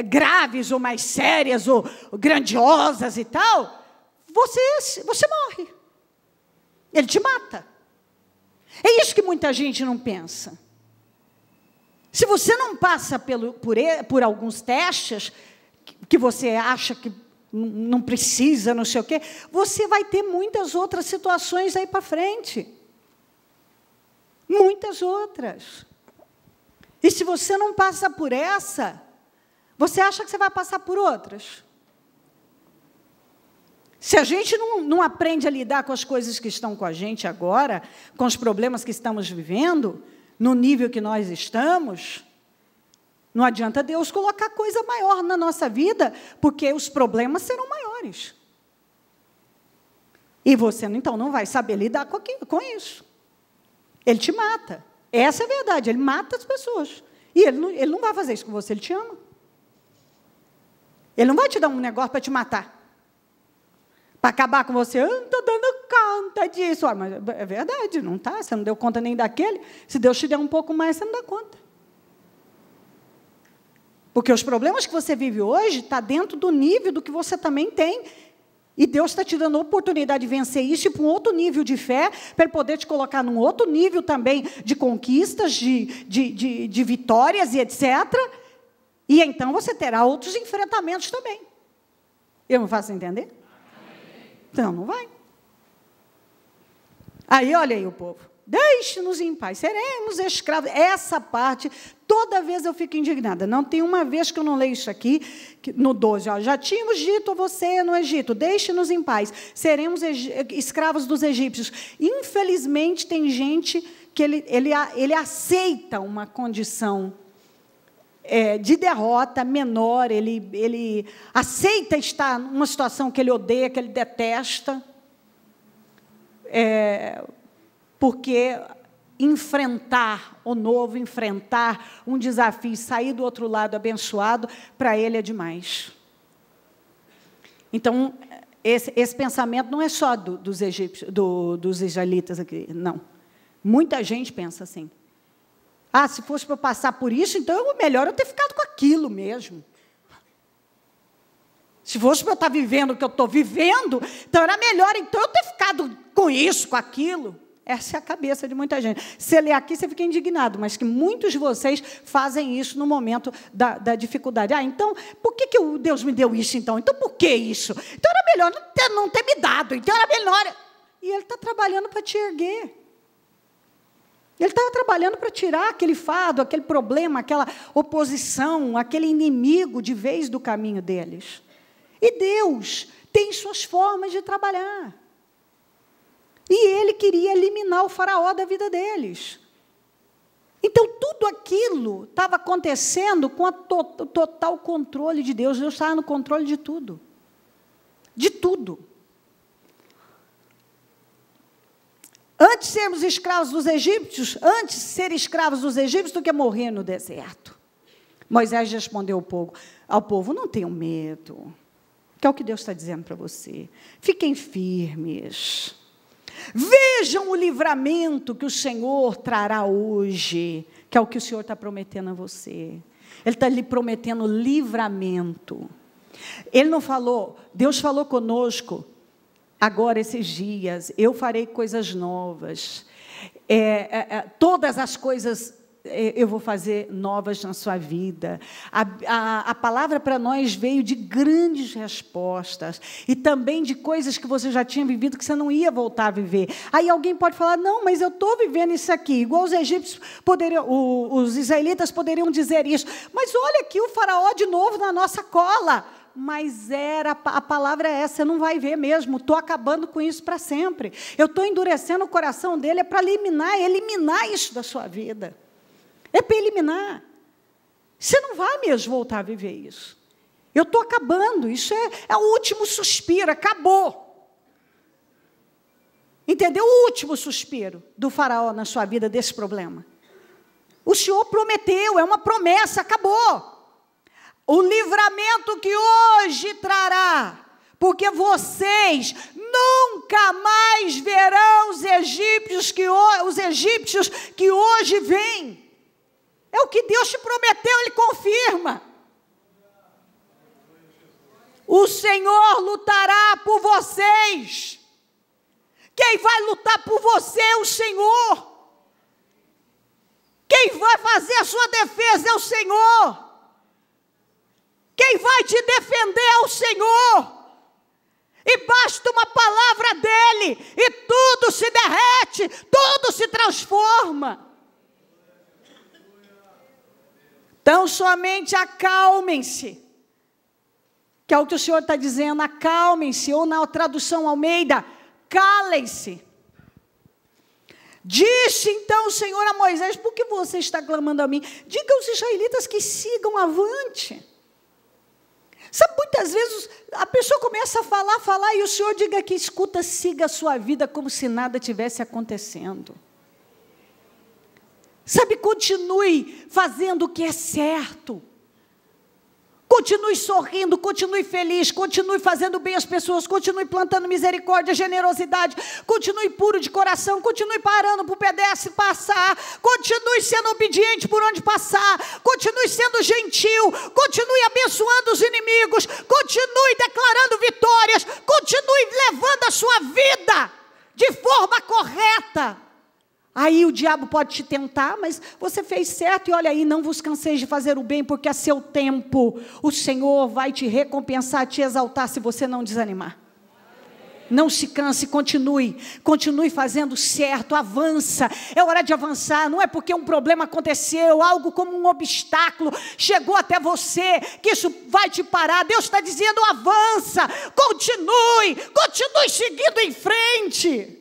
graves, ou mais sérias, ou grandiosas e tal, você morre. Ele te mata. É isso que muita gente não pensa. Se você não passa por alguns testes, que você acha que não precisa, não sei o quê, você vai ter muitas outras situações aí para frente. Muitas outras. E se você não passa por essa, você acha que você vai passar por outras? Se a gente não aprende a lidar com as coisas que estão com a gente agora, com os problemas que estamos vivendo, no nível que nós estamos, não adianta Deus colocar coisa maior na nossa vida, porque os problemas serão maiores. E você, então, não vai saber lidar com isso. Ele te mata. Essa é a verdade, ele mata as pessoas. E ele não vai fazer isso com você, ele te ama. Ele não vai te dar um negócio para te matar. Para acabar com você, eu não estou dando conta disso. Mas é verdade, não está? Você não deu conta nem daquele. Se Deus te der um pouco mais, você não dá conta. Porque os problemas que você vive hoje estão dentro do nível do que você também tem. E Deus está te dando a oportunidade de vencer isso e para um outro nível de fé, para Ele poder te colocar num outro nível também de conquistas, de vitórias e etc. E então você terá outros enfrentamentos também. Eu me faço entender? Então, não vai. Aí, olha aí o povo. Deixe-nos em paz, seremos escravos. Essa parte, toda vez eu fico indignada. Não tem uma vez que eu não leio isso aqui, no 12. Ó, já tínhamos dito a você no Egito, deixe-nos em paz, seremos escravos dos egípcios. Infelizmente, tem gente que ele aceita uma condição de derrota menor, ele aceita estar numa situação que ele odeia, que ele detesta, porque enfrentar o novo, enfrentar um desafio, sair do outro lado abençoado, para ele é demais. Então, esse pensamento não é só dos egípcios, dos israelitas aqui, não. Muita gente pensa assim. Se fosse para eu passar por isso, então é melhor eu ter ficado com aquilo mesmo. Se fosse para eu estar vivendo o que eu estou vivendo, então era melhor então eu ter ficado com isso, com aquilo. Essa é a cabeça de muita gente. Se ler aqui, você fica indignado, mas que muitos de vocês fazem isso no momento da dificuldade. Então, por que Deus me deu isso, então? Então, por que isso? Então, era melhor não ter me dado. Então, era melhor... E Ele está trabalhando para te erguer. Ele estava trabalhando para tirar aquele fardo, aquele problema, aquela oposição, aquele inimigo de vez do caminho deles. E Deus tem suas formas de trabalhar. E Ele queria eliminar o faraó da vida deles. Então, tudo aquilo estava acontecendo com o total controle de Deus. Deus estava no controle de tudo. De tudo. Antes de sermos escravos dos egípcios, antes de ser escravos dos egípcios do que morrer no deserto. Moisés respondeu ao povo, não tenham medo. Que é o que Deus está dizendo para você. Fiquem firmes. Vejam o livramento que o Senhor trará hoje, que é o que o Senhor está prometendo a você. Ele está lhe prometendo livramento. Ele não falou, Deus falou conosco, agora esses dias, eu farei coisas novas. Todas as coisas eu vou fazer novas na sua vida. A palavra para nós veio de grandes respostas e também de coisas que você já tinha vivido que você não ia voltar a viver. Aí alguém pode falar, não, mas eu estou vivendo isso aqui. Igual os egípcios os israelitas poderiam dizer isso. Mas olha aqui o faraó de novo na nossa cola. Mas a palavra é essa, você não vai ver mesmo, estou acabando com isso para sempre. Eu estou endurecendo o coração dele, é para eliminar isso da sua vida. É para eliminar. Você não vai mesmo voltar a viver isso. Eu estou acabando, isso é o último suspiro, acabou. Entendeu? O último suspiro do faraó na sua vida, desse problema. O Senhor prometeu, é uma promessa, acabou. O livramento que hoje trará, porque vocês nunca mais verão os egípcios que hoje vêm. É o que Deus te prometeu, Ele confirma. O Senhor lutará por vocês. Quem vai lutar por você é o Senhor. Quem vai fazer a sua defesa é o Senhor. Quem vai te defender é o Senhor. E basta uma palavra dEle, e tudo se derrete, tudo se transforma. Então, somente acalmem-se. Que é o que o Senhor está dizendo, acalmem-se. Ou na tradução Almeida, calem-se. Disse então o Senhor a Moisés, por que você está clamando a mim? Diga aos israelitas que sigam avante. Sabe, muitas vezes a pessoa começa a falar, e o Senhor diga que escuta, siga a sua vida como se nada tivesse acontecendo. Sabe, continue fazendo o que é certo. Continue sorrindo, continue feliz, continue fazendo bem às pessoas, continue plantando misericórdia, generosidade, continue puro de coração, continue parando para o pedestre passar, continue sendo obediente por onde passar, continue sendo gentil, continue abençoando os inimigos, continue declarando vitórias, continue levando a sua vida de forma correta. Aí o diabo pode te tentar, mas você fez certo e olha aí, não vos canseis de fazer o bem, porque a seu tempo o Senhor vai te recompensar, te exaltar se você não desanimar. Não se canse, continue fazendo certo, avança, é hora de avançar, não é porque um problema aconteceu, algo como um obstáculo chegou até você, que isso vai te parar. Deus está dizendo, avança, continue seguindo em frente.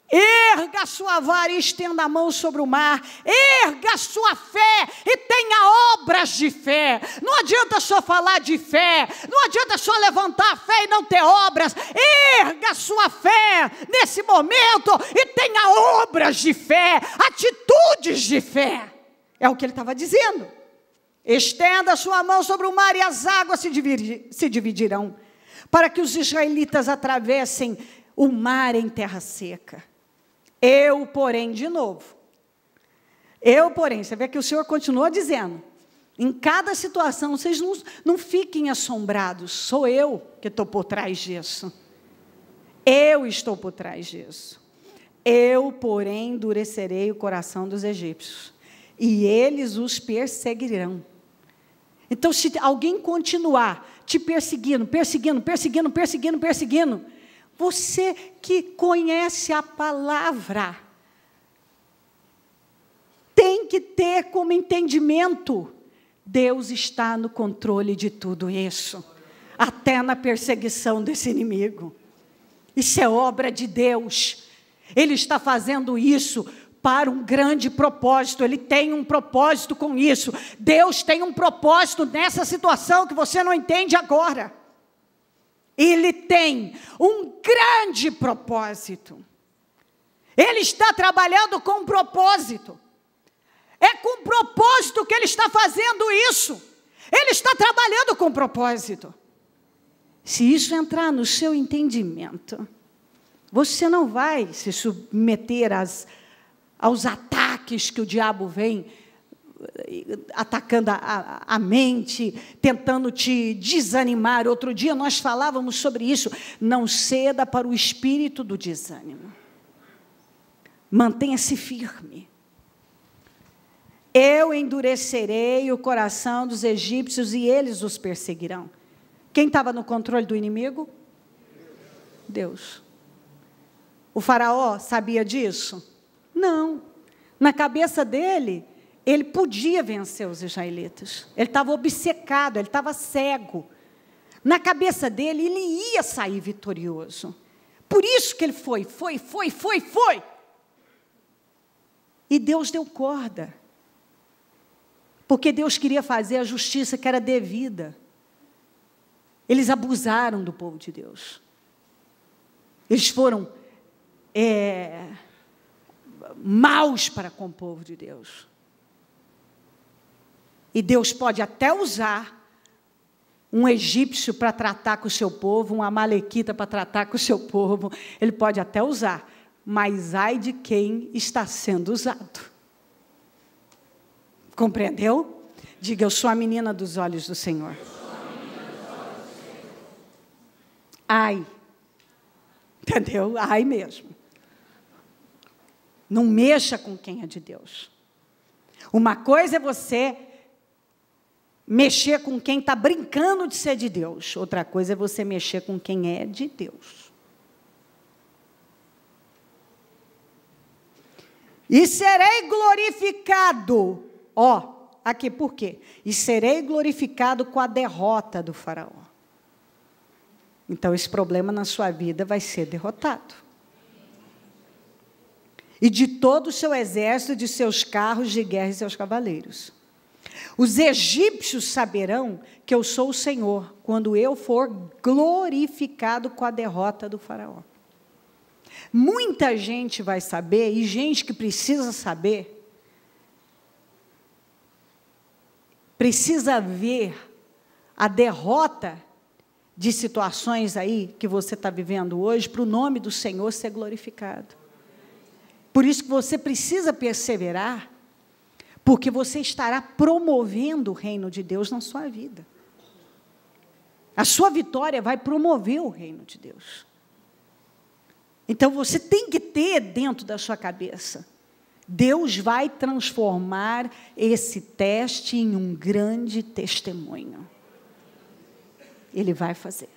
Erga a sua vara e estenda a mão sobre o mar. Erga a sua fé e tenha obras de fé. Não adianta só falar de fé. Não adianta só levantar a fé e não ter obras. Erga a sua fé nesse momento e tenha obras de fé, atitudes de fé. É o que ele estava dizendo. Estenda a sua mão sobre o mar e as águas se dividirão, para que os israelitas atravessem o mar em terra seca. Eu, porém, você vê que o Senhor continua dizendo, Em cada situação, vocês não fiquem assombrados. Sou eu que estou por trás disso. Eu estou por trás disso. Eu, porém, endurecerei o coração dos egípcios, e eles os perseguirão. Então, se alguém continuar te perseguindo, você que conhece a palavra, tem que ter como entendimento, Deus está no controle de tudo isso, até na perseguição desse inimigo. Isso é obra de Deus. Ele está fazendo isso para um grande propósito. Ele tem um propósito com isso. Deus tem um propósito nessa situação que você não entende agora. Ele tem um grande propósito. Ele está trabalhando com um propósito. É com propósito que Ele está fazendo isso. Ele está trabalhando com propósito. Se isso entrar no seu entendimento, você não vai se submeter aos ataques que o diabo vem atacando a mente, tentando te desanimar. Outro dia nós falávamos sobre isso. Não ceda para o espírito do desânimo. Mantenha-se firme. Eu endurecerei o coração dos egípcios e eles os perseguirão. Quem estava no controle do inimigo? Deus. O faraó sabia disso? Não. Na cabeça dele, ele podia vencer os israelitas. Ele estava obcecado, ele estava cego. Na cabeça dele, ele ia sair vitorioso. Por isso que ele foi. E Deus deu corda. Porque Deus queria fazer a justiça que era devida. Eles abusaram do povo de Deus. Eles foram maus para com o povo de Deus. E Deus pode até usar um egípcio para tratar com o seu povo, um amalequita para tratar com o seu povo. Ele pode até usar, mas ai de quem está sendo usado. Compreendeu? Diga, eu sou a menina dos olhos do Senhor. Ai. Entendeu? Ai mesmo. Não mexa com quem é de Deus. Uma coisa é você mexer com quem está brincando de ser de Deus. Outra coisa é você mexer com quem é de Deus. E serei glorificado. Aqui, por quê? E serei glorificado com a derrota do faraó. Então, esse problema na sua vida vai ser derrotado. E de todo o seu exército, de seus carros de guerra e seus cavaleiros. Os egípcios saberão que eu sou o Senhor, quando eu for glorificado com a derrota do faraó. Muita gente vai saber, e gente que precisa saber, precisa ver a derrota de situações aí que você está vivendo hoje, para o nome do Senhor ser glorificado. Por isso que você precisa perseverar, porque você estará promovendo o reino de Deus na sua vida. A sua vitória vai promover o reino de Deus. Então, você tem que ter dentro da sua cabeça, Deus vai transformar esse teste em um grande testemunho. Ele vai fazer.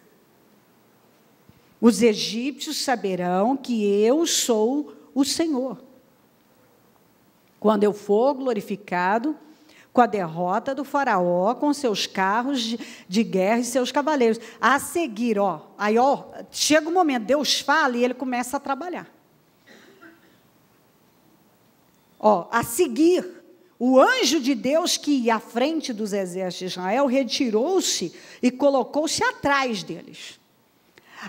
Os egípcios saberão que eu sou o Senhor. Quando eu for glorificado com a derrota do faraó, com seus carros de guerra e seus cavaleiros. A seguir, chega um momento, Deus fala e ele começa a trabalhar. A seguir, o anjo de Deus que ia à frente dos exércitos de Israel retirou-se e colocou-se atrás deles.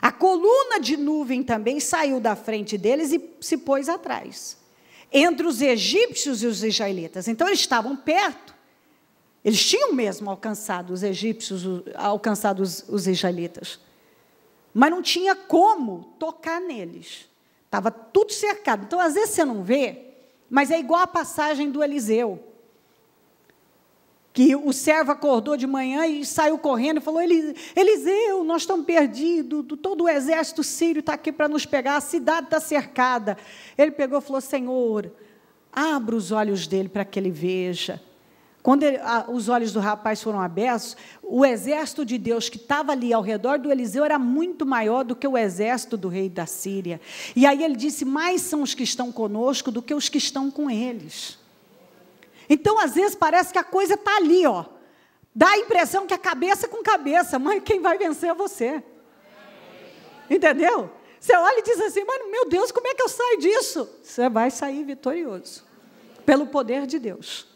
A coluna de nuvem também saiu da frente deles e se pôs atrás, entre os egípcios e os israelitas. Então, eles estavam perto. Eles tinham mesmo alcançado os egípcios, alcançado os israelitas. Mas não tinha como tocar neles. Estava tudo cercado. Então, às vezes você não vê, mas é igual a passagem do Eliseu. que o servo acordou de manhã e saiu correndo e falou: Eliseu, nós estamos perdidos, todo o exército sírio está aqui para nos pegar, a cidade está cercada. Ele pegou e falou: Senhor, abra os olhos dele para que ele veja. Quando os olhos do rapaz foram abertos, o exército de Deus que estava ali ao redor do Eliseu era muito maior do que o exército do rei da Síria. E aí ele disse: mais são os que estão conosco do que os que estão com eles. Então, às vezes, parece que a coisa está ali, ó. Dá a impressão que é cabeça com cabeça, mas quem vai vencer é você. Entendeu? Você olha e diz assim: mas, meu Deus, como é que eu saio disso? Você vai sair vitorioso, pelo poder de Deus.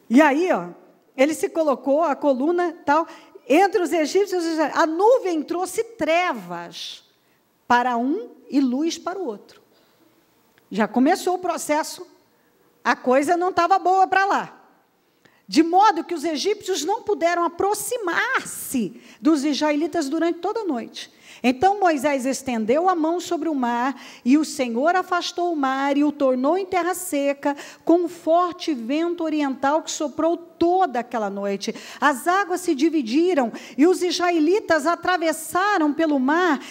E aí, ó, ele se colocou, a coluna, tal, entre os egípcios, a nuvem trouxe trevas para um e luz para o outro. Já começou o processo, a coisa não estava boa para lá. De modo que os egípcios não puderam aproximar-se dos israelitas durante toda a noite. Então Moisés estendeu a mão sobre o mar, e o Senhor afastou o mar e o tornou em terra seca, com um forte vento oriental que soprou toda aquela noite. As águas se dividiram, e os israelitas atravessaram pelo mar,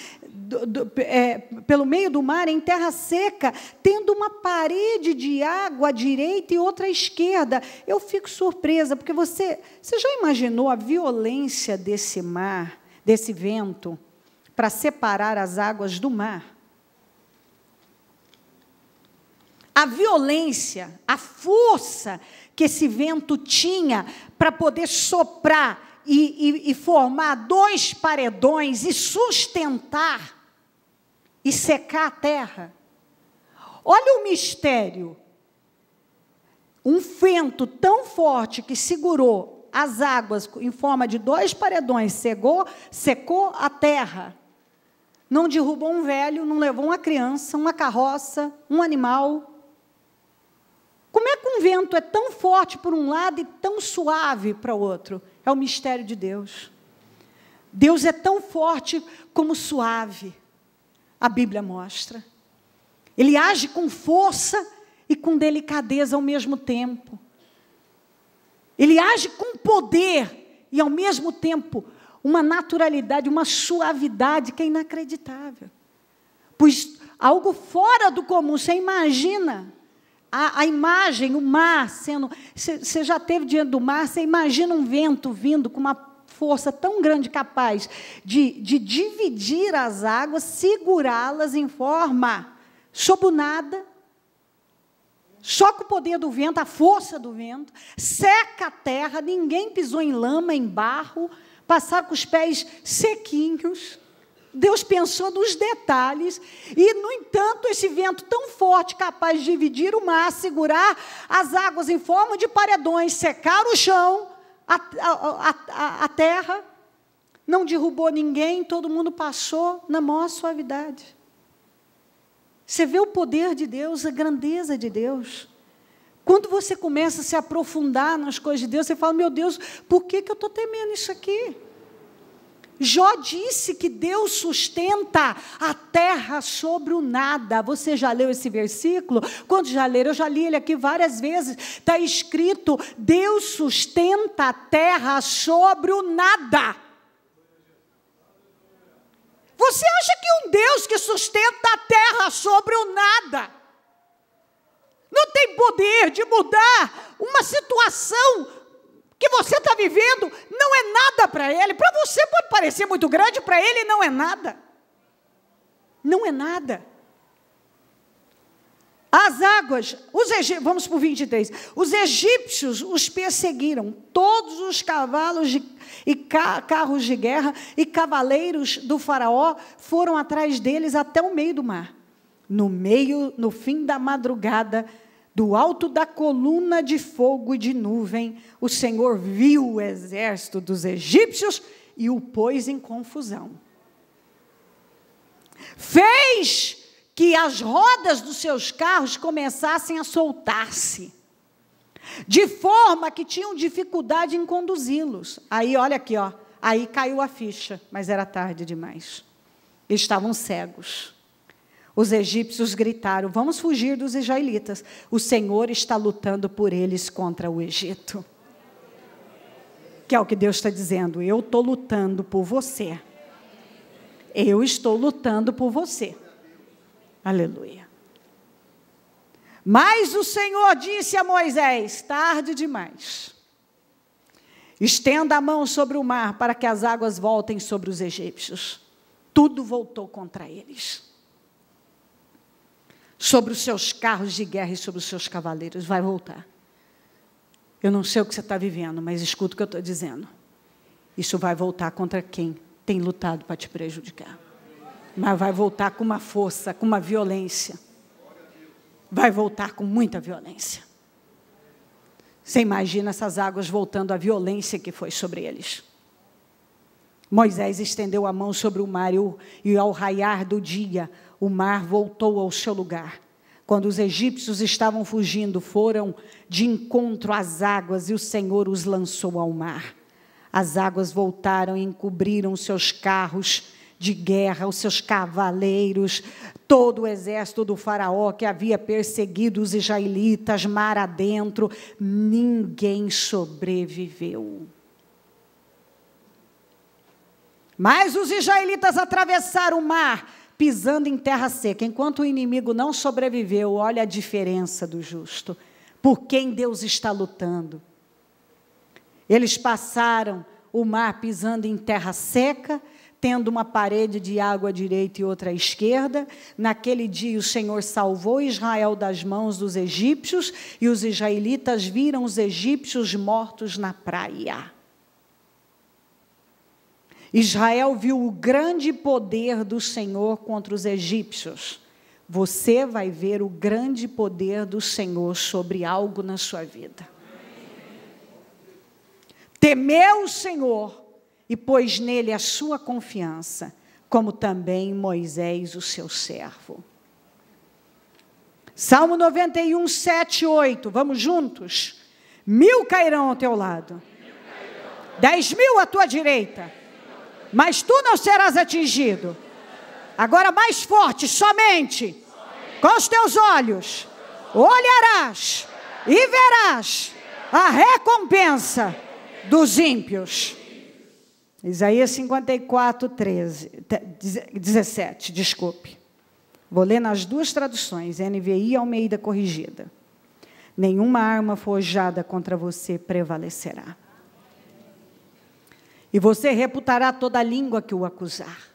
pelo meio do mar, em terra seca, tendo uma parede de água à direita e outra à esquerda. Eu fico surpresa, porque você já imaginou a violência desse mar, desse vento, para separar as águas do mar? A violência, a força que esse vento tinha para poder soprar e formar dois paredões e sustentar e secar a terra. Olha o mistério. Um vento tão forte que segurou as águas em forma de dois paredões, secou a terra. Não derrubou um velho, não levou uma criança, uma carroça, um animal. Como é que um vento é tão forte por um lado e tão suave para o outro? É o mistério de Deus. Deus é tão forte como suave. A Bíblia mostra. Ele age com força e com delicadeza ao mesmo tempo. Ele age com poder e, ao mesmo tempo, uma naturalidade, uma suavidade que é inacreditável. Pois algo fora do comum. Você imagina a imagem, o mar sendo... Você já esteve diante do mar, você imagina um vento vindo com uma força tão grande, capaz de dividir as águas, segurá-las em forma sob o nada, só com o poder do vento, a força do vento, seca a terra, ninguém pisou em lama, em barro, passaram com os pés sequinhos. Deus pensou nos detalhes, e, no entanto, esse vento tão forte, capaz de dividir o mar, segurar as águas em forma de paredões, secar o chão, a terra, não derrubou ninguém, todo mundo passou na maior suavidade. Você vê o poder de Deus, a grandeza de Deus. Quando você começa a se aprofundar nas coisas de Deus, você fala: meu Deus, por que eu estou temendo isso aqui? Jó disse que Deus sustenta a terra sobre o nada. Você já leu esse versículo? Quando já leram? Eu já li ele aqui várias vezes. Está escrito: Deus sustenta a terra sobre o nada. Você acha que um Deus que sustenta a terra sobre o nada não tem poder de mudar uma situação que você está vivendo? Não é nada para Ele. Para você pode parecer muito grande, para Ele não é nada. Não é nada. As águas, vamos para o 23. Os egípcios os perseguiram. Todos os cavalos e carros de guerra e cavaleiros do faraó foram atrás deles até o meio do mar. No fim da madrugada, do alto da coluna de fogo e de nuvem, o Senhor viu o exército dos egípcios e o pôs em confusão. Fez que as rodas dos seus carros começassem a soltar-se, de forma que tinham dificuldade em conduzi-los. Aí, olha aqui, ó, aí caiu a ficha, mas era tarde demais. Eles estavam cegos. Os egípcios gritaram: vamos fugir dos israelitas. O Senhor está lutando por eles contra o Egito. Porque é o que Deus está dizendo, eu estou lutando por você. Eu estou lutando por você. Aleluia. Mas o Senhor disse a Moisés, tarde demais. Estenda a mão sobre o mar para que as águas voltem sobre os egípcios. Tudo voltou contra eles. Sobre os seus carros de guerra e sobre os seus cavaleiros. Vai voltar. Eu não sei o que você está vivendo, mas escuta o que eu estou dizendo. Isso vai voltar contra quem tem lutado para te prejudicar. Mas vai voltar com uma força, com uma violência. Vai voltar com muita violência. Você imagina essas águas voltando à violência que foi sobre eles. Moisés estendeu a mão sobre o mar e ao raiar do dia, o mar voltou ao seu lugar. Quando os egípcios estavam fugindo, foram de encontro às águas e o Senhor os lançou ao mar. As águas voltaram e encobriram os seus carros de guerra, os seus cavaleiros, todo o exército do faraó que havia perseguido os israelitas, mar adentro, ninguém sobreviveu. Mas os israelitas atravessaram o mar, pisando em terra seca. Enquanto o inimigo não sobreviveu, olha a diferença do justo. Por quem Deus está lutando. Eles passaram o mar pisando em terra seca, tendo uma parede de água à direita e outra à esquerda. Naquele dia o Senhor salvou Israel das mãos dos egípcios, e os israelitas viram os egípcios mortos na praia. Israel viu o grande poder do Senhor contra os egípcios. Você vai ver o grande poder do Senhor sobre algo na sua vida. Temeu o Senhor e pôs nele a sua confiança, como também Moisés, o seu servo. Salmo 91, 7, 8. Vamos juntos? 1000 cairão ao teu lado, 10.000 à tua direita, mas tu não serás atingido. Agora mais forte, somente com os teus olhos olharás e verás a recompensa dos ímpios. Isaías 54, 17, desculpe. Vou ler nas duas traduções, NVI e Almeida corrigida. Nenhuma arma forjada contra você prevalecerá. E você reputará toda língua que o acusar.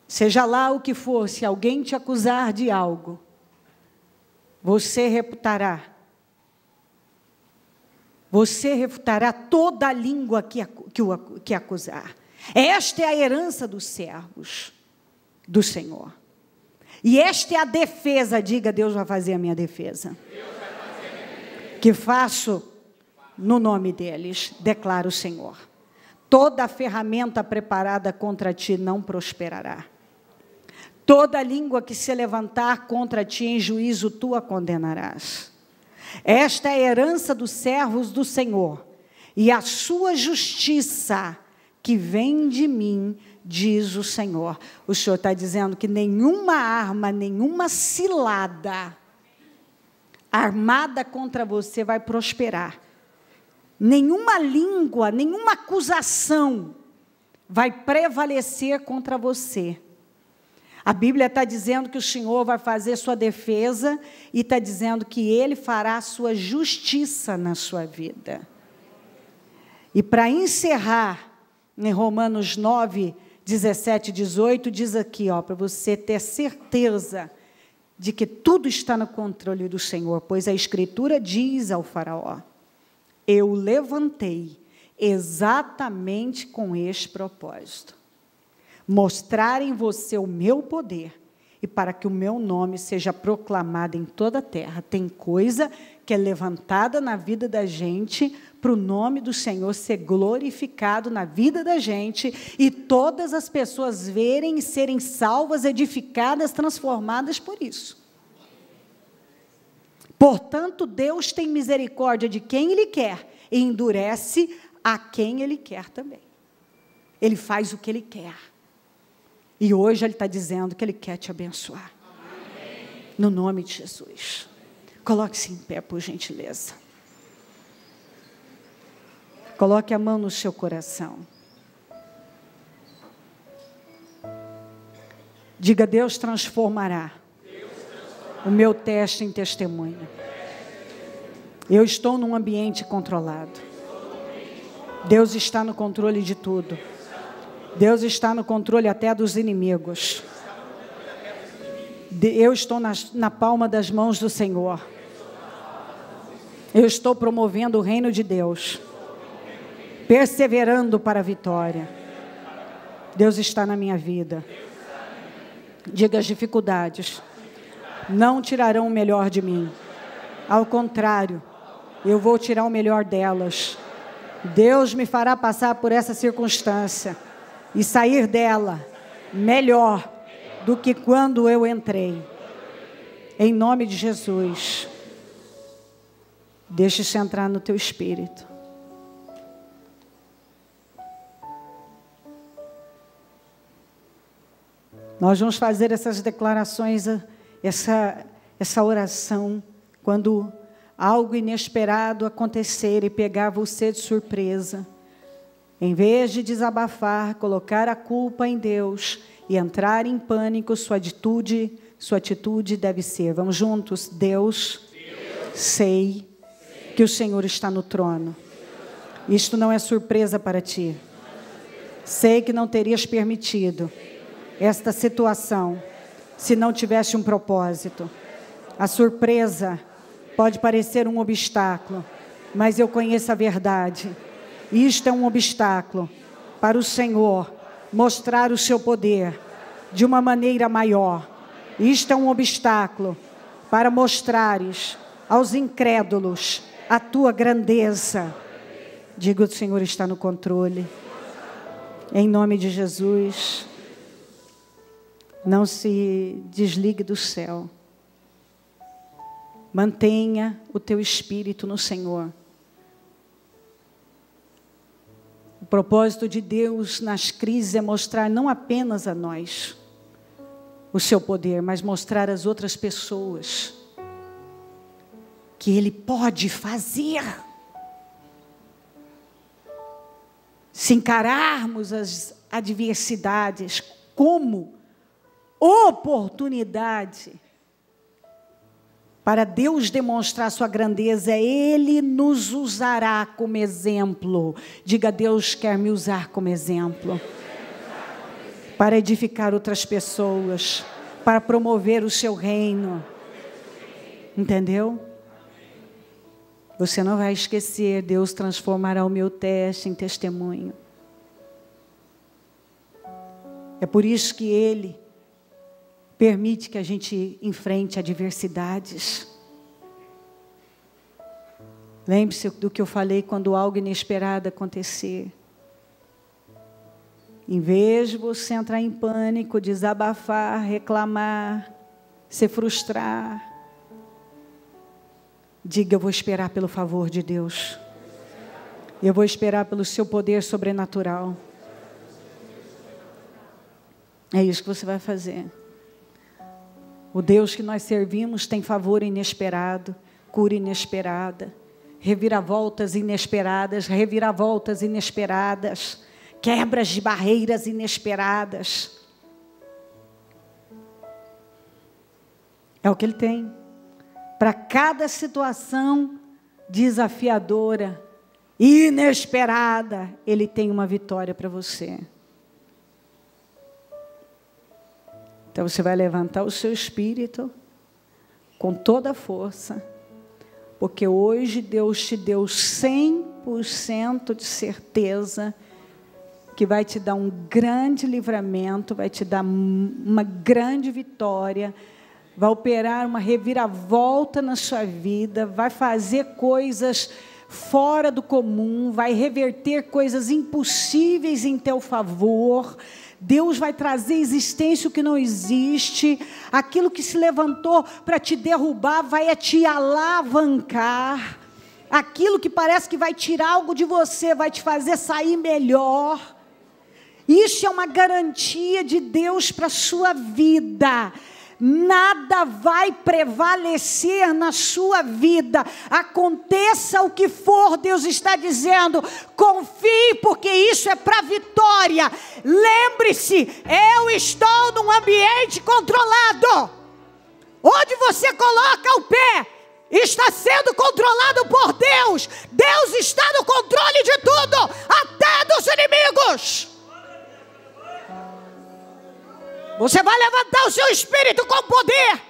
Seja lá o que for, se alguém te acusar de algo, você refutará. Você refutará toda a língua que acusar. Esta é a herança dos servos do Senhor. E esta é a defesa, diga, Deus vai fazer a minha defesa. Que faço no nome deles, declara o Senhor. Toda ferramenta preparada contra ti não prosperará. Toda língua que se levantar contra ti em juízo, tu a condenarás. Esta é a herança dos servos do Senhor, e a sua justiça que vem de mim, diz o Senhor. O Senhor está dizendo que nenhuma arma, nenhuma cilada armada contra você vai prosperar. Nenhuma língua, nenhuma acusação vai prevalecer contra você. A Bíblia está dizendo que o Senhor vai fazer sua defesa e está dizendo que Ele fará a sua justiça na sua vida. E para encerrar, em Romanos 9, 17 e 18, diz aqui, para você ter certeza de que tudo está no controle do Senhor, pois a Escritura diz ao faraó, eu o levantei exatamente com este propósito. Mostrar em você o meu poder e para que o meu nome seja proclamado em toda a terra. Tem coisa que é levantada na vida da gente para o nome do Senhor ser glorificado na vida da gente e todas as pessoas verem e serem salvas, edificadas, transformadas por isso. Portanto, Deus tem misericórdia de quem Ele quer e endurece a quem Ele quer também. Ele faz o que Ele quer. E hoje Ele está dizendo que Ele quer te abençoar. Amém. No nome de Jesus. Coloque-se em pé, por gentileza. Coloque a mão no seu coração. Diga: Deus transformará o meu teste em testemunho. Eu estou num ambiente controlado. Deus está no controle de tudo. Deus está no controle até dos inimigos. Eu estou na palma das mãos do Senhor. Eu estou promovendo o reino de Deus, perseverando para a vitória. Deus está na minha vida. Diga: as dificuldades não tirarão o melhor de mim. Ao contrário, eu vou tirar o melhor delas. Deus me fará passar por essa circunstância e sair dela melhor do que quando eu entrei. Em nome de Jesus. Deixe isso entrar no teu espírito. Nós vamos fazer essas declarações, essa oração, quando algo inesperado acontecer e pegar você de surpresa. Em vez de desabafar, colocar a culpa em Deus e entrar em pânico, sua atitude deve ser: vamos juntos. Deus, sei que o Senhor está no trono. Isto não é surpresa para ti. Sei que não terias permitido esta situação se não tivesse um propósito. A surpresa pode parecer um obstáculo, mas eu conheço a verdade. Isto é um obstáculo para o Senhor mostrar o seu poder de uma maneira maior. Isto é um obstáculo para mostrares aos incrédulos a tua grandeza. Diga: o Senhor está no controle. Em nome de Jesus. Não se desligue do céu. Mantenha o teu espírito no Senhor. O propósito de Deus nas crises é mostrar não apenas a nós o seu poder, mas mostrar às outras pessoas que Ele pode fazer. Se encararmos as adversidades como oportunidade para Deus demonstrar sua grandeza, Ele nos usará como exemplo. Diga: Deus quer me usar como exemplo para edificar outras pessoas, para promover o seu reino. Entendeu? Você não vai esquecer: Deus transformará o meu teste em testemunho. É por isso que Ele permite que a gente enfrente adversidades. Lembre-se do que eu falei quando algo inesperado acontecer. Em vez de você entrar em pânico, desabafar, reclamar, se frustrar, diga: eu vou esperar pelo favor de Deus. Eu vou esperar pelo seu poder sobrenatural. É isso que você vai fazer. O Deus que nós servimos tem favor inesperado, cura inesperada, reviravoltas inesperadas, quebras de barreiras inesperadas. É o que Ele tem. Para cada situação desafiadora, inesperada, Ele tem uma vitória para você. Então você vai levantar o seu espírito com toda a força, porque hoje Deus te deu 100% de certeza que vai te dar um grande livramento, vai te dar uma grande vitória, vai operar uma reviravolta na sua vida, vai fazer coisas fora do comum, vai reverter coisas impossíveis em teu favor. Deus vai trazer existência o que não existe. Aquilo que se levantou para te derrubar vai te alavancar. Aquilo que parece que vai tirar algo de você vai te fazer sair melhor. Isso é uma garantia de Deus para a sua vida. nada vai prevalecer na sua vida. Aconteça o que for, Deus está dizendo, confie, porque isso é para vitória. Lembre-se, eu estou num ambiente controlado. Onde você coloca o pé, está sendo controlado por Deus. Deus está no controle de tudo, até dos inimigos. Você vai levantar o seu espírito com poder,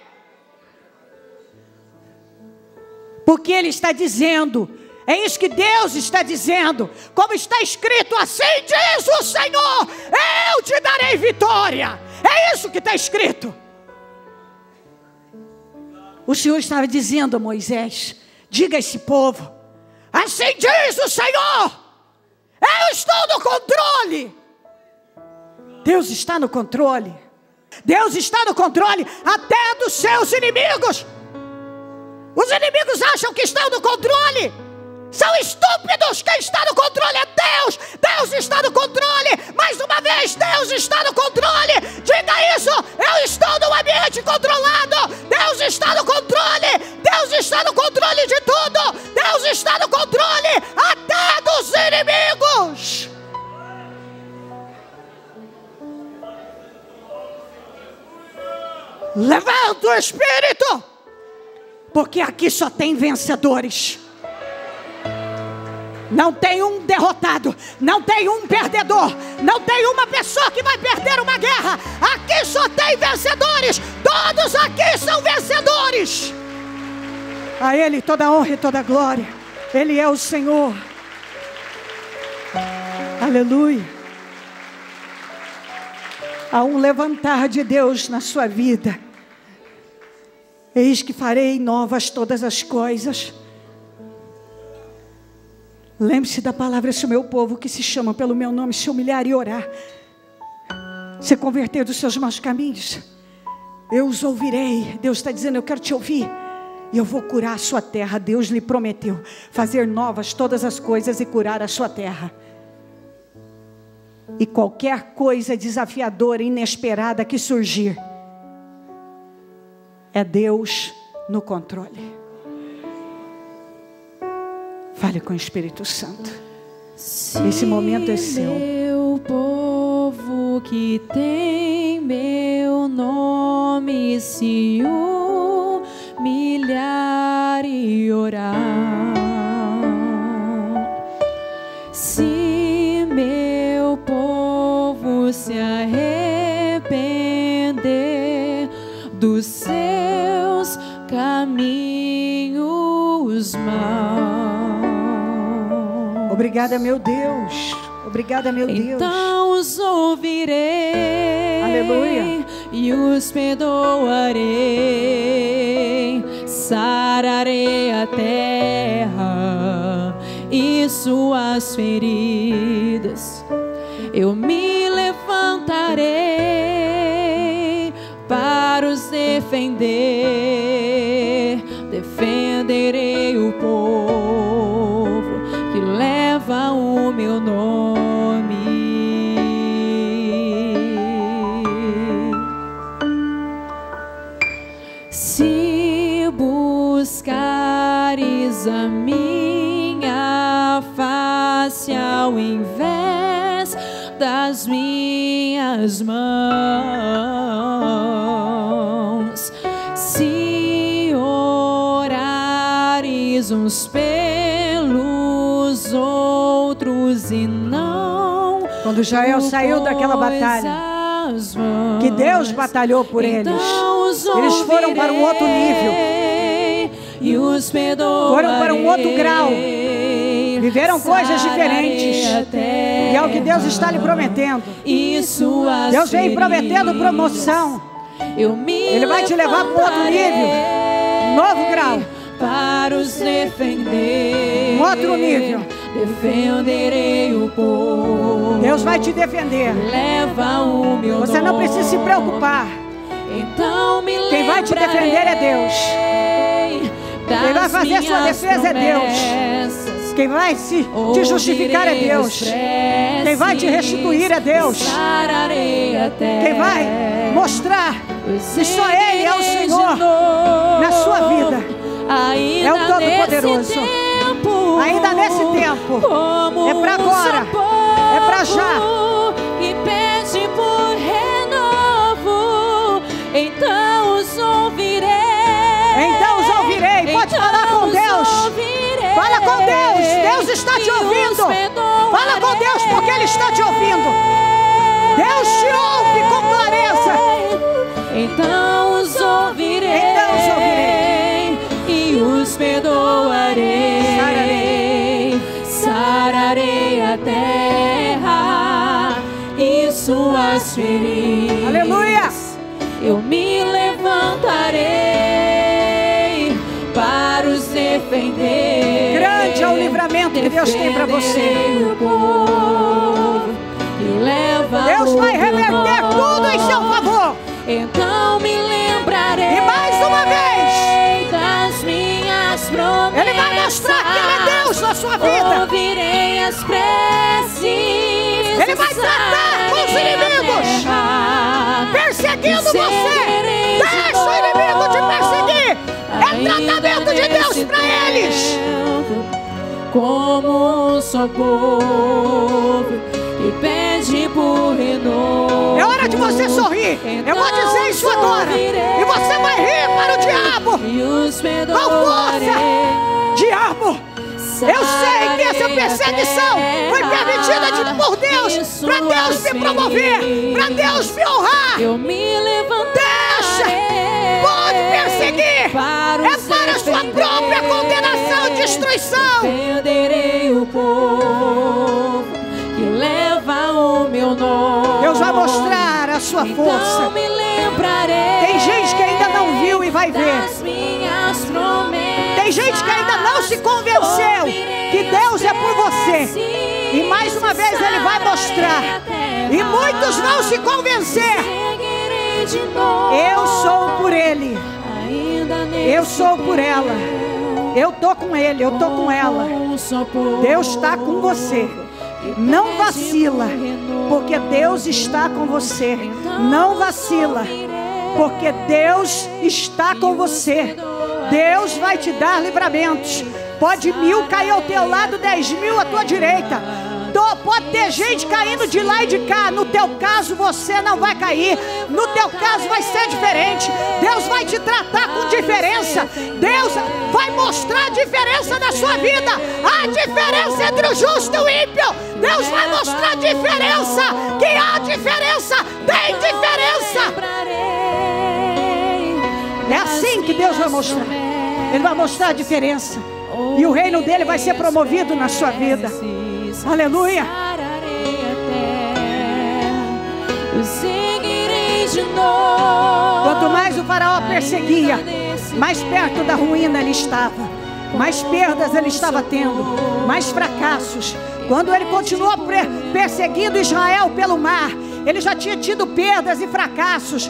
porque Ele está dizendo, é isso que Deus está dizendo, como está escrito, assim diz o Senhor, eu te darei vitória. É isso que está escrito. O Senhor estava dizendo a Moisés, diga a esse povo, assim diz o Senhor, eu estou no controle. Deus está no controle. Deus está no controle até dos seus inimigos. Os inimigos acham que estão no controle. São estúpidos. Quem está no controle é Deus. Deus está no controle. Mais uma vez, Deus está no controle. Diga isso. Eu estou num ambiente controlado. Deus está no controle. Deus está no controle de tudo. Deus está no controle até dos inimigos. Levanta o espírito, porque aqui só tem vencedores. Não tem um derrotado, não tem um perdedor, não tem uma pessoa que vai perder uma guerra. Aqui só tem vencedores. Todos aqui são vencedores. A Ele toda a honra e toda a glória. Ele é o Senhor. Aleluia. Há um levantar de Deus na sua vida. Eis que farei novas todas as coisas. Lembre-se da palavra, se o meu povo que se chama pelo meu nome se humilhar e orar, se converter dos seus maus caminhos, eu os ouvirei. Deus está dizendo, eu quero te ouvir. E eu vou curar a sua terra. Deus lhe prometeu fazer novas todas as coisas e curar a sua terra. E qualquer coisa desafiadora, inesperada que surgir, é Deus no controle. Fale com o Espírito Santo. Esse momento é seu. Meu povo que tem meu nome se humilhar e orar, se meu povo se arrepender dos seus caminhos maus. Obrigada, meu Deus. Obrigada, meu Deus. Então os ouvirei. Aleluia. E os perdoarei. Sararei a terra e suas feridas. Eu me levantarei para os defender. Defenderei o povo que leva o meu nome. Se buscares a minha face ao invés das minhas mãos, se orares uns pelos outros e não, quando Israel saiu daquela batalha, que Deus batalhou por eles, eles foram para um outro nível, foram para um outro grau, viveram coisas diferentes. E é o que Deus está lhe prometendo. Deus vem prometendo promoção. Ele vai te levar para um outro nível, um novo grau, para os defender. Um outro nível. Defenderei o povo. Deus vai te defender. Leva o meu Você não precisa se preocupar. Então me quem vai te defender é Deus. Quem vai fazer sua defesa é Deus. Quem vai te justificar é Deus. Quem vai te restituir é Deus. Quem vai mostrar que só Ele é o Senhor na sua vida é o Todo-Poderoso. Ainda nesse tempo, é para agora, é para já. E pede por renovo, então os ouvirei. Então os ouvirei. Pode falar com Deus. Fala com Deus. Deus está te ouvindo. Fala com Deus porque Ele está te ouvindo. Deus te ouve com clareza. Então os ouvirei. Então os ouvirei. E os perdoarei. Sararei a terra e suas feridas. Aleluia. Eu me levantarei para os defender. Grande é o livramento que Deus tem para você. Deus vai reverter tudo em seu favor. Então me lembrarei. E mais uma vez das minhas promessas. Ele vai mostrar que Ele é Deus na sua vida. Ouvirei as preces. Ele vai tratar com os inimigos perseguindo você. Deixa o inimigo te perseguir. É tratamento de Deus para eles. Como um só povo que pede por renovo. É hora de você sorrir. Eu vou dizer isso agora. E você vai rir para o diabo. Com força. Diabo, eu sei que essa perseguição foi permitida por Deus, para Deus me promover, para Deus me honrar. Eu me levantarei. Deixa, pode perseguir. É para a sua própria condenação e destruição. Defenderei o povo que leva o meu nome. Deus vai mostrar a sua força. Então me lembrarei. Tem gente que ainda não viu e vai ver. Das minhas promessas. Tem gente que ainda não se convenceu que Deus é por você. E mais uma vez Ele vai mostrar. E muitos vão se convencer. Eu sou por Ele. Eu sou por ela. Eu estou com Ele, eu estou com ela. Deus está com você. Não vacila, porque Deus está com você. Não vacila, porque Deus está com você. Deus vai te dar livramentos. Pode 1000 cair ao teu lado, 10.000 à tua direita. Pode ter gente caindo de lá e de cá. No teu caso você não vai cair. No teu caso vai ser diferente. Deus vai te tratar com diferença. Deus vai mostrar a diferença na sua vida. A diferença entre o justo e o ímpio. Deus vai mostrar a diferença. Que há diferença, tem diferença. É assim que Deus vai mostrar. Ele vai mostrar a diferença. E o reino dele vai ser promovido na sua vida. Aleluia. Quanto mais o faraó perseguia, mais perto da ruína ele estava. Mais perdas ele estava tendo. Mais fracassos. Quando ele continuou perseguindo Israel pelo mar, ele já tinha tido perdas e fracassos.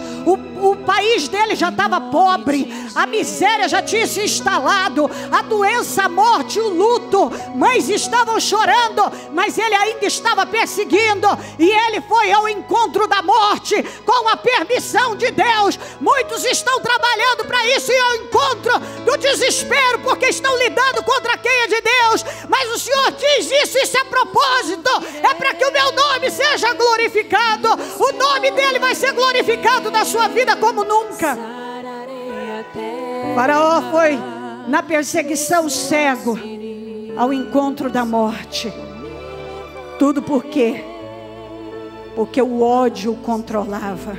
O país dele já estava pobre. A miséria já tinha se instalado. A doença, a morte, o luto. Mães estavam chorando, mas ele ainda estava perseguindo. E ele foi ao encontro da morte com a permissão de Deus. Muitos estão trabalhando para isso e ao encontro do desespero, porque estão lidando contra quem é de Deus. Mas o Senhor diz isso é propósito. É para que o meu nome seja glorificado. O nome dele vai ser glorificado na sua vida como nunca. Faraó foi na perseguição cego ao encontro da morte. Tudo por quê? Porque o ódio o controlava.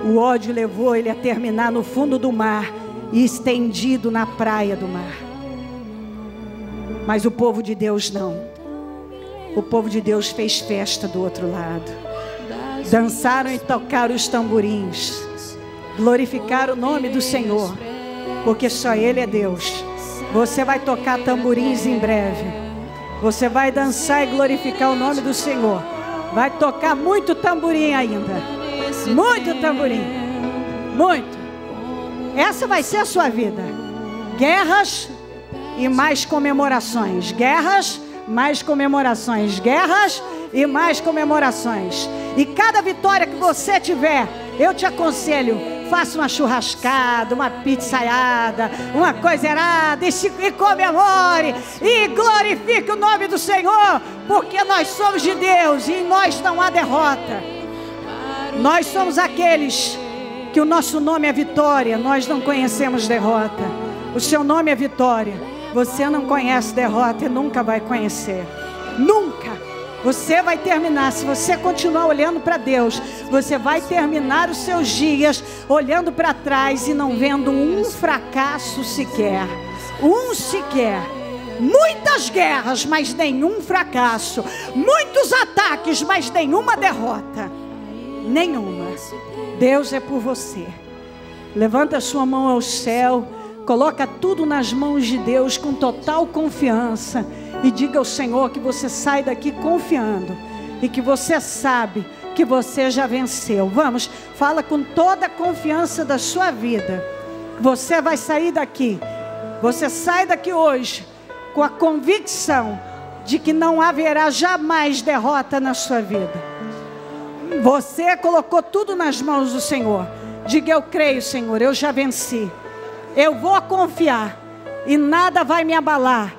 O ódio levou ele a terminar no fundo do mar e estendido na praia do mar. Mas o povo de Deus não. O povo de Deus fez festa do outro lado. Dançaram e tocaram os tamborins. Glorificaram o nome do Senhor. Porque só Ele é Deus. Você vai tocar tamborins em breve. Você vai dançar e glorificar o nome do Senhor. Vai tocar muito tamborim ainda. Muito tamborim. Muito. Essa vai ser a sua vida. Guerras e mais comemorações. Guerras, mais comemorações. Guerras e mais comemorações. E cada vitória que você tiver, eu te aconselho, faça uma churrascada, uma pizzaiada, uma coisa errada, e comemore, e glorifique o nome do Senhor, porque nós somos de Deus, e em nós não há derrota. Nós somos aqueles que o nosso nome é vitória, nós não conhecemos derrota. O seu nome é vitória, você não conhece derrota e nunca vai conhecer. Nunca. Você vai terminar, se você continuar olhando para Deus, você vai terminar os seus dias olhando para trás e não vendo um fracasso sequer. Um sequer. Muitas guerras, mas nenhum fracasso. Muitos ataques, mas nenhuma derrota. Nenhuma. Deus é por você. Levanta a sua mão ao céu, coloca tudo nas mãos de Deus com total confiança e diga ao Senhor que você sai daqui confiando e que você sabe que você já venceu. Vamos, fala com toda a confiança da sua vida. Você vai sair daqui. Você sai daqui hoje com a convicção de que não haverá jamais derrota na sua vida. Você colocou tudo nas mãos do Senhor. Diga: eu creio, Senhor, eu já venci. Eu vou confiar e nada vai me abalar.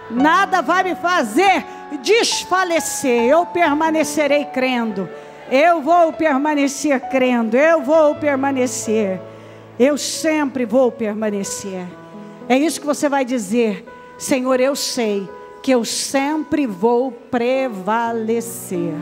Nada vai me fazer desfalecer. Eu permanecerei crendo. Eu vou permanecer crendo. Eu vou permanecer. Eu sempre vou permanecer. É isso que você vai dizer: Senhor, eu sei que eu sempre vou prevalecer.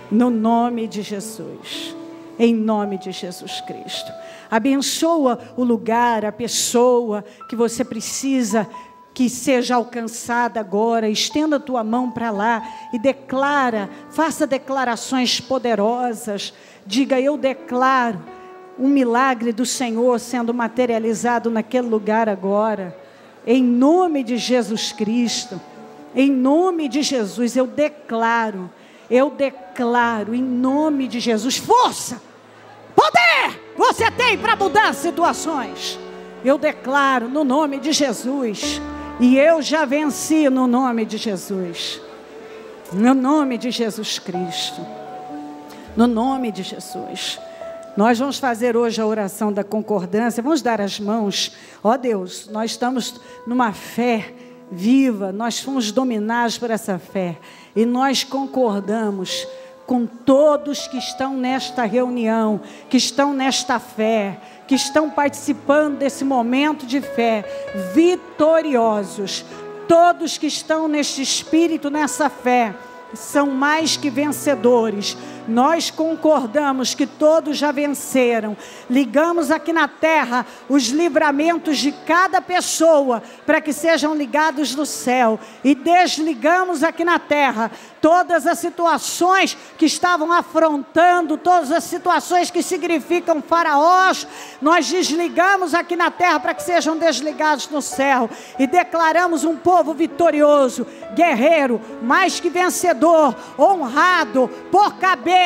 No nome de Jesus. Em nome de Jesus Cristo. Abençoa o lugar, a pessoa que você precisa que seja alcançada agora. Estenda a tua mão para lá e declara, faça declarações poderosas. Diga: eu declaro um milagre do Senhor sendo materializado naquele lugar agora. Em nome de Jesus Cristo. Em nome de Jesus, eu declaro em nome de Jesus, força, poder, você tem para mudar situações. Eu declaro no nome de Jesus, e eu já venci no nome de Jesus, no nome de Jesus Cristo, no nome de Jesus. Nós vamos fazer hoje a oração da concordância, vamos dar as mãos. Ó Deus, nós estamos numa fé viva, nós fomos dominados por essa fé, e nós concordamos com todos que estão nesta reunião, que estão nesta fé, que estão participando desse momento de fé, vitoriosos. Todos que estão neste espírito, nessa fé, são mais que vencedores. Nós concordamos que todos já venceram. Ligamos aqui na terra os livramentos de cada pessoa para que sejam ligados no céu. E desligamos aqui na terra todas as situações que estavam afrontando, todas as situações que significam faraós. Nós desligamos aqui na terra para que sejam desligados no céu. E declaramos um povo vitorioso, guerreiro, mais que vencedor, honrado, por cabeça,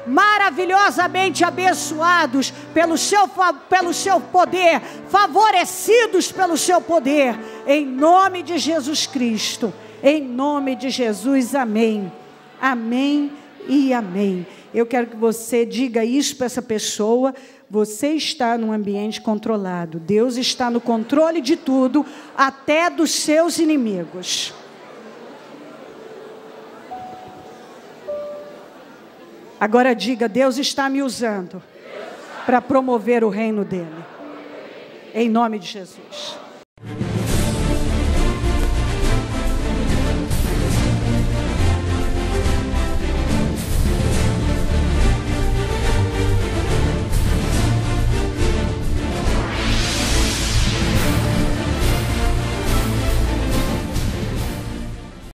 maravilhosamente abençoados pelo seu poder, favorecidos pelo seu poder, em nome de Jesus Cristo, em nome de Jesus, amém, amém e amém. Eu quero que você diga isso para essa pessoa: você está num ambiente controlado, Deus está no controle de tudo, até dos seus inimigos. Agora diga: Deus está me usando para promover o reino dele. Em nome de Jesus.